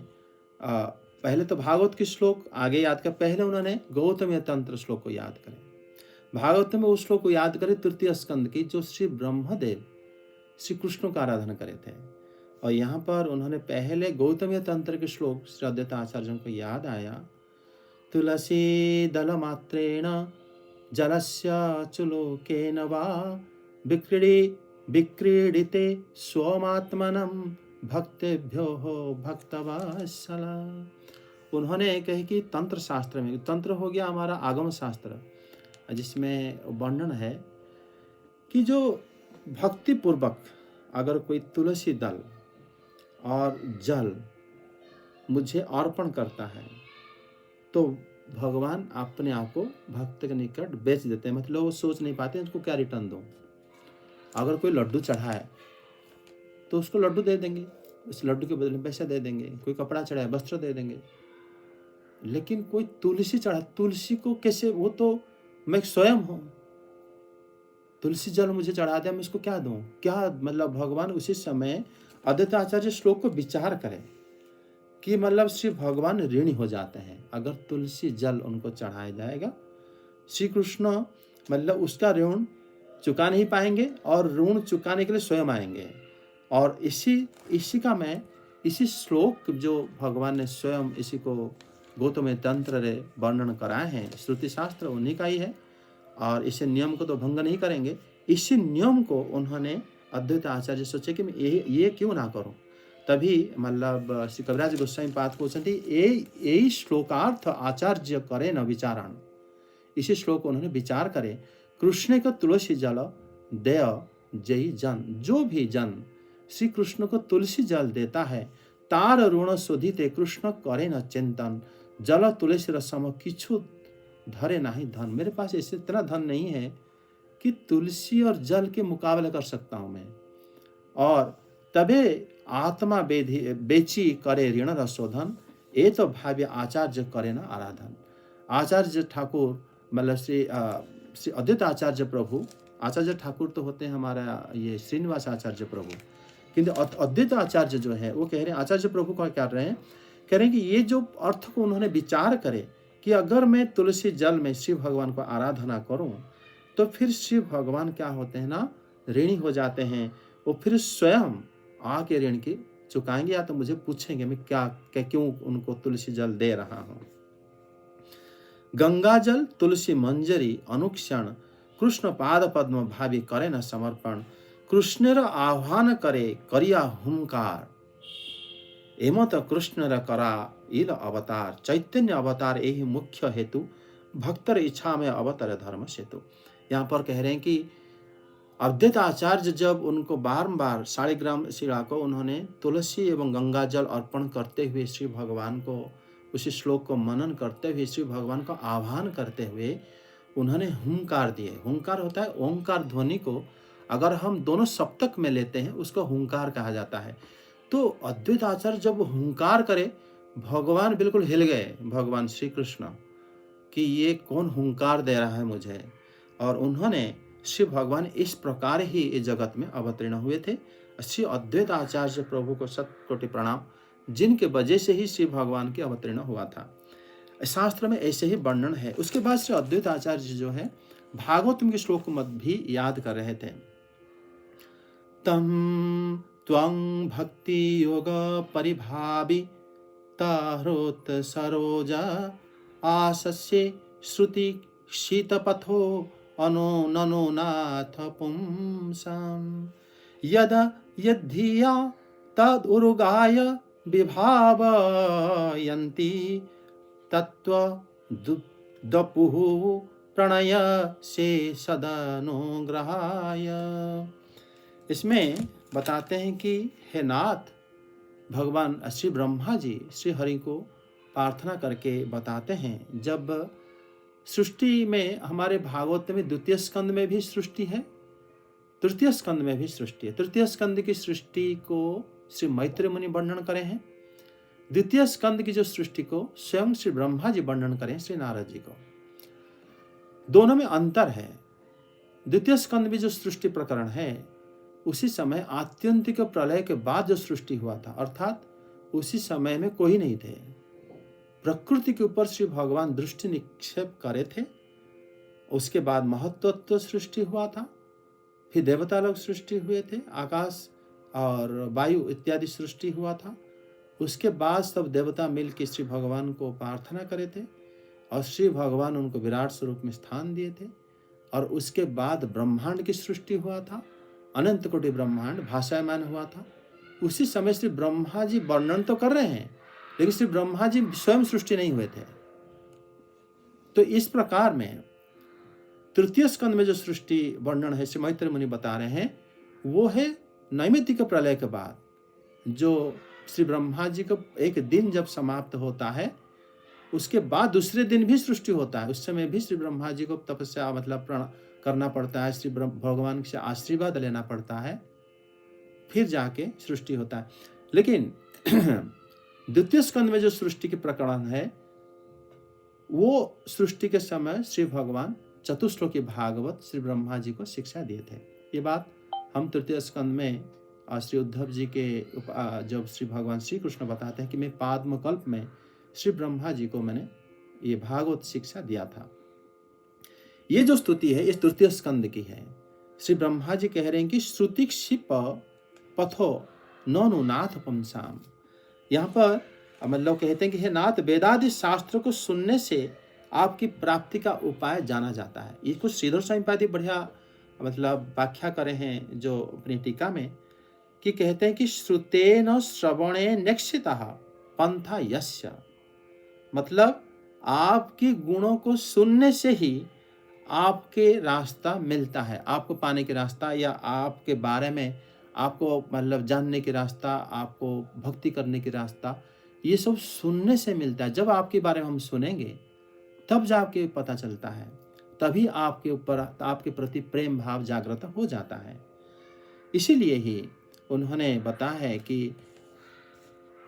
पहले तो भागवत के श्लोक आगे याद कर, पहले उन्होंने गौतम तंत्र श्लोक को याद करें। भागवत में उस श्लोक को याद करें तृतीय स्कंद की, जो श्री ब्रह्मदेव श्री कृष्ण का आराधना करे थे। और यहाँ पर उन्होंने पहले गौतम तंत्र के श्लोक श्री अद्वैत आचार्य को याद आया। तुलसी दल मात्रेण जलस्य चुलोकेन वा विक्रीडिते स्वमात्मनम भक्तेभ्यो भक्तवत्सला। उन्होंने कही कि तंत्र शास्त्र में, तंत्र हो गया हमारा आगम शास्त्र, जिसमें वर्णन है कि जो भक्ति पूर्वक अगर कोई तुलसी दल और जल मुझे अर्पण करता है तो भगवान अपने आप को भक्त के निकट बेच देते हैं। मतलब वो सोच नहीं पाते उसको क्या रिटर्न दूं। अगर कोई लड्डू चढ़ाए तो उसको लड्डू दे देंगे, उस लड्डू के बदले में पैसा दे देंगे। कोई कपड़ा चढ़ाए वस्त्र दे देंगे। लेकिन कोई तुलसी चढ़ा, तुलसी को कैसे, वो तो मैं स्वयं हूँ, तुलसी जल मुझे चढ़ा दिया, मैं इसको क्या दूं? क्या मतलब भगवान उसी समय अद्वैत आचार्य श्लोक को विचार करें कि मतलब श्री भगवान ऋणी हो जाते हैं अगर तुलसी जल उनको चढ़ाया जाएगा। श्री कृष्ण मतलब उसका ऋण चुका नहीं पाएंगे और ऋण चुकाने के लिए स्वयं आएंगे। और इसी का मैं इसी श्लोक जो भगवान ने स्वयं इसी को गौतम तंत्र रे वर्णन कराए हैं, श्रुति शास्त्र उन्हीं का ही है और इसे नियम को तो भंग नहीं करेंगे। इसी नियम को उन्होंने अद्वैत आचार्य सोचे कि मैं ये क्यों ना करूं। तभी मतलब श्री कविराज गोस्वामी पाद कहते यही श्लोकार्थ आचार्य करे न विचारण। इसी श्लोक को उन्होंने विचार करे, कृष्ण को तुलसी जल दय जय जन, जो भी जन श्री कृष्ण को तुलसी जल देता है तार ऋण शोधिते कृष्ण करे न चिंतन, जल तुलसी रसम किछु धरे नहीं धन। मेरे पास ऐसे इतना धन नहीं है कि तुलसी और जल के मुकाबले कर सकता हूं मैं। और तबे आत्मा बेची करे ऋण रसोधन, ये तो भाव्य आचार्य करे न आराधन। आचार्य ठाकुर मतलब श्री अद्वैत आचार्य प्रभु, आचार्य ठाकुर तो होते हैं हमारा ये श्रीनिवास आचार्य प्रभु, किंतु अद्वैत आचार्य जो है वो कह रहे हैं, आचार्य प्रभु क्या कर रहे हैं, कह रहे हैं कि ये जो अर्थ को उन्होंने विचार करे कि अगर मैं तुलसी जल में शिव भगवान को आराधना करूं तो फिर शिव भगवान क्या होते हैं ना, ऋणी हो जाते हैं। वो फिर स्वयं आके ऋण की चुकाएंगे या तो मुझे पूछेंगे मैं क्यों उनको तुलसी जल दे रहा हूं। गंगा जल तुलसी मंजरी अनुक्षण, कृष्ण पाद पद्म भावी करे न समर्पण, कृष्णेर आह्वान करे करिया हुंकार, एमत कृष्णर करा इल अवतार, चैतन्य अवतार यही मुख्य हेतु, भक्तर इच्छा में अवतर धर्म सेतु। यहाँ पर कह रहे हैं कि अद्वैत आचार्य जब उनको बारंबार 3.5 ग्राम शिला को उन्होंने तुलसी एवं गंगा जल अर्पण करते हुए श्री भगवान को उसी श्लोक को मनन करते हुए श्री भगवान का आह्वान करते हुए उन्होंने हुंकार दिए। हुंकार होता है ओंकार ध्वनि को अगर हम दोनों सप्तक में लेते हैं उसको हुंकार कहा जाता है। तो अद्वैत आचार्य जब हुंकार करे भगवान बिल्कुल हिल गए, भगवान श्री कृष्ण, कि ये कौन हुंकार दे रहा है मुझे। और उन्होंने श्री भगवान इस प्रकार ही इस जगत में अवतीर्ण हुए थे। श्री अद्वैत आचार्य प्रभु को 7 कोटि प्रणाम, जिनके वजह से ही श्री भगवान की अवतीर्ण हुआ था। शास्त्र में ऐसे ही वर्णन है। उसके बाद श्री अद्वैत आचार्य जो है भागवतम के श्लोक मत भी याद कर रहे थे। तम त्वं भक्ति योग परिभावी तारोत सरोजा, आसस्य श्रुति शीतपथो अनो ननो नाथ पुंसाम, यदा यद्धिया तद उरुगाय विभावयन्ति, तत्व दपुः प्रणय से सदनुग्रहाय। इसमें बताते हैं कि हे नाथ, भगवान श्री ब्रह्मा जी श्री हरि को प्रार्थना करके बताते हैं, जब सृष्टि में हमारे भागवत में द्वितीय स्कंद में भी सृष्टि है, तृतीय स्कंद में भी सृष्टि है। तृतीय स्कंद की सृष्टि को श्री मैत्रेय मुनि वर्णन करे हैं, द्वितीय स्कंद की जो सृष्टि को स्वयं श्री ब्रह्मा जी वर्णन करें श्री नारद जी को। दोनों में अंतर है। द्वितीय स्कंद में जो सृष्टि प्रकरण है उसी समय आत्यंतिक प्रलय के बाद जो सृष्टि हुआ था, अर्थात उसी समय में कोई नहीं थे। प्रकृति के ऊपर श्री भगवान दृष्टि निक्षेप करे थे। उसके बाद महत्त्व सृष्टि हुआ था, फिर देवता लोग सृष्टि हुए थे, आकाश और वायु इत्यादि सृष्टि हुआ था। उसके बाद सब देवता मिल के श्री भगवान को प्रार्थना करे थे और श्री भगवान उनको विराट स्वरूप में स्थान दिए थे। और उसके बाद ब्रह्मांड की सृष्टि हुआ था, अनंत कोटि ब्रह्मांड भाषायमान हुआ था। उसी समय श्री ब्रह्मा जी वर्णन तो कर रहे हैं, लेकिन श्री ब्रह्मा जी स्वयं सृष्टि नहीं हुए थे। तो इस प्रकार में तृतीय स्कंद में जो सृष्टि वर्णन है श्री मैत्रेय मुनि बता रहे हैं, वो है नैमित्तिक प्रलय के बाद जो श्री ब्रह्मा जी को एक दिन जब समाप्त होता है, उसके बाद दूसरे दिन भी सृष्टि होता है। उस समय भी श्री ब्रह्मा जी को तपस्या मतलब प्रण करना पड़ता है, श्री भगवान से आशीर्वाद लेना पड़ता है, फिर जाके सृष्टि होता है। लेकिन द्वितीय स्कंद में जो सृष्टि के प्रकरण है, वो सृष्टि के समय श्री भगवान चतुश्लोकी भागवत श्री ब्रह्मा जी को शिक्षा दिए थे। ये बात हम तृतीय स्कंद में श्री उद्धव जी के जब श्री भगवान श्री कृष्ण बताते हैं कि मैं पाद्मकल्प में श्री ब्रह्मा जी को मैंने ये भागवत शिक्षा दिया था। ये जो स्तुति है, ये तृतीय स्कंद की है। श्री ब्रह्मा जी कह रहे हैं कि श्रुति क्षिप पथो ननु नाथ पुंसाम। यहाँ पर मतलब कहते हैं कि हे नाथ, वेदादि शास्त्र को सुनने से आपकी प्राप्ति का उपाय जाना जाता है। ये कुछ श्रीधर स्वामी पादी बढ़िया मतलब व्याख्या करे हैं जो अपनी टीका में, कि कहते हैं कि श्रुतेन श्रवणे नेक्षितः पंथा यस्य, मतलब आपके गुणों को सुनने से ही आपके रास्ता मिलता है, आपको पाने के रास्ता या आपके बारे में आपको मतलब जानने के रास्ता, आपको भक्ति करने के रास्ता, ये सब सुनने से मिलता है। जब आपके बारे में हम सुनेंगे तब जाके पता चलता है, तभी आपके ऊपर आपके प्रति प्रेम भाव जागृत हो जाता है। इसीलिए ही उन्होंने बताया है कि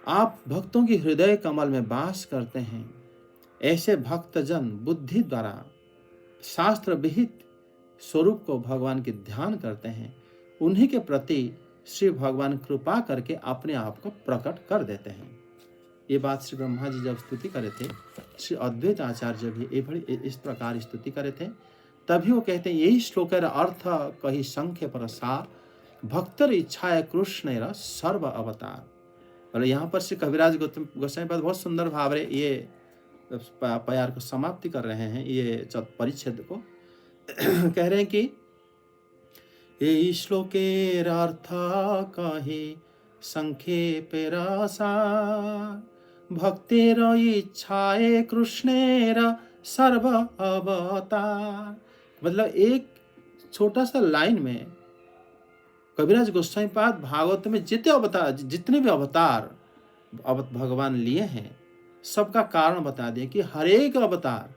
आप भक्तों की हृदय कमल में वास करते हैं। ऐसे भक्तजन बुद्धि द्वारा शास्त्र विहित स्वरूप को भगवान के ध्यान करते हैं। उन्हीं के प्रति श्री भगवान कृपा करके अपने आप को प्रकट कर देते हैं। ये बात श्री ब्रह्मा जी जब स्तुति करे थे, श्री अद्वैत आचार्य भी ये बड़ी इस प्रकार स्तुति करे थे। तभी वो कहते हैं, यही श्लोकेर अर्थ कही संख्य पर सार, भक्तर इच्छा कृष्ण सर्व अवतार। और यहाँ पर श्री कविराज गोस्वामी पाद बहुत सुंदर भाव रे ये प्यार को समाप्ति कर रहे हैं, ये परिच्छेद को कह रहे हैं कि ये श्लोकेर अर्थ कही संक्षेपेर सार, भक्तेर इच्छाए कृष्णेर सर्व अवतार। मतलब एक छोटा सा लाइन में कविराज गोस्वामी पाद भागवत में जितने भी अवतार भगवान लिए हैं, सबका कारण बता दें कि हर एक अवतार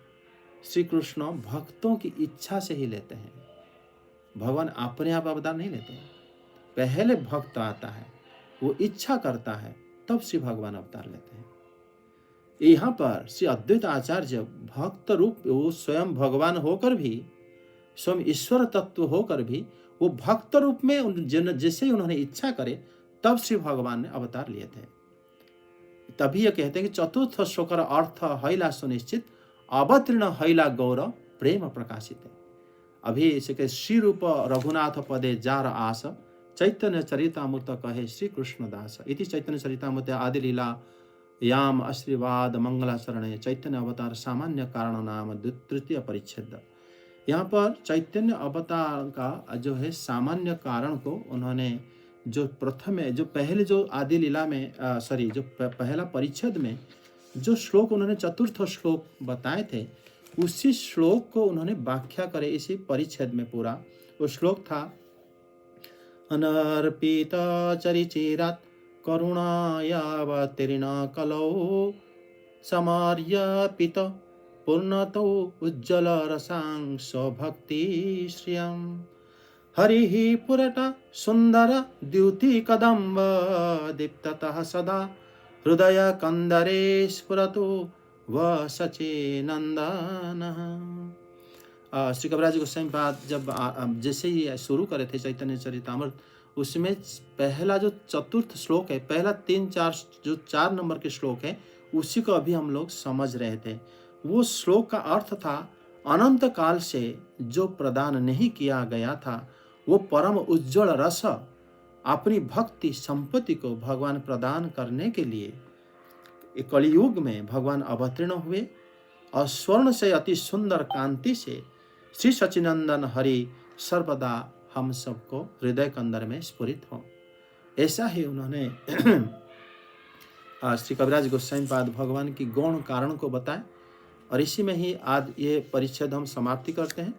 श्री कृष्ण भक्तों की इच्छा से ही लेते हैं। भगवान अपने आप अवतार नहीं लेते हैं, पहले भक्त आता है, वो इच्छा करता है, तब श्री भगवान अवतार लेते हैं। यहाँ पर श्री अद्वैत आचार्य भक्त रूप, वो स्वयं भगवान होकर भी, स्वयं ईश्वर तत्व होकर भी, वो भक्त रूप में जैसे उन्होंने इच्छा करे तब श्री भगवान ने अवतार लिए थे। तभी ये कहते हैं कि चतुर्थ श्लोकर अर्थ हैला सुनिश्चित, अवतीर्ण हैला गौरव प्रेम प्रकाशित है। अभी इसे श्री रूप रघुनाथ पदे जार आस, चैतन्य चरितामृत कहे श्री कृष्ण दास। इति चैतन्य चरितामृत आदि लीला याम आशीर्वाद मंगलाचरणे चैतन्य अवतार सामान्य कारण नाम तृतीय परिच्छेद। यहाँ पर चैतन्य अवतार का जो है सामान्य कारण को उन्होंने जो प्रथम जो पहले जो आदि लीला में जो पहला परिच्छेद में जो श्लोक उन्होंने चतुर्थ श्लोक बताए थे, उसी श्लोक को उन्होंने व्याख्या करे इसी परिच्छेद में पूरा। वो श्लोक था, अनर्पित चरिचिरात करुणायावतीर्ण कलौ, समार्यपित पूर्णतो उज्ज्वल रसांश भक्ति श्रियम, हरि पुरट सुंदर द्युति कदम्ब दीप्ततः सदा, हृदय कंदरे स्फुरतु व सचे नंदन। श्री कविराज गोस्वामी पाद जब जैसे ही शुरू करे थे चैतन्य चरितामृत, उसमें पहला जो चतुर्थ श्लोक है, पहला 4 नंबर के श्लोक है, उसी को अभी हम लोग समझ रहे थे। वो श्लोक का अर्थ था, अनंत काल से जो प्रदान नहीं किया गया था, वो परम उज्ज्वल रस अपनी भक्ति संपत्ति को भगवान प्रदान करने के लिए कलियुग में भगवान अवतीर्ण हुए और स्वर्ण से अति सुंदर कांति से श्री सचिनंदन हरि सर्वदा हम सबको हृदय कंदर में स्फुरित हो। ऐसा ही उन्होंने श्री कविराज गोस्वामी पाद भगवान की गौण कारण को बताए। और इसी में ही आज ये परिच्छेद हम समाप्ति करते हैं,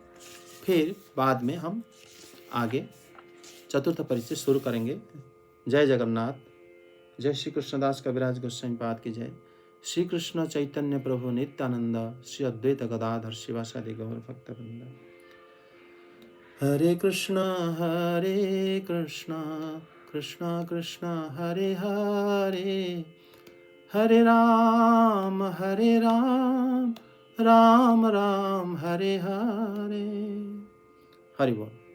फिर बाद में हम आगे चतुर्थ परिच्छेद शुरू करेंगे। जय जगन्नाथ। जय श्री कृष्णदास कविराज गोस्वामी पाद की जय। श्री कृष्ण चैतन्य प्रभु नित्यानंद, श्री अद्वैत गदाधर शिवासादि गौर भक्तवृंद। हरे कृष्णा कृष्णा कृष्णा हरे हरे, हरे राम राम राम हरे हरे। हरि बोल।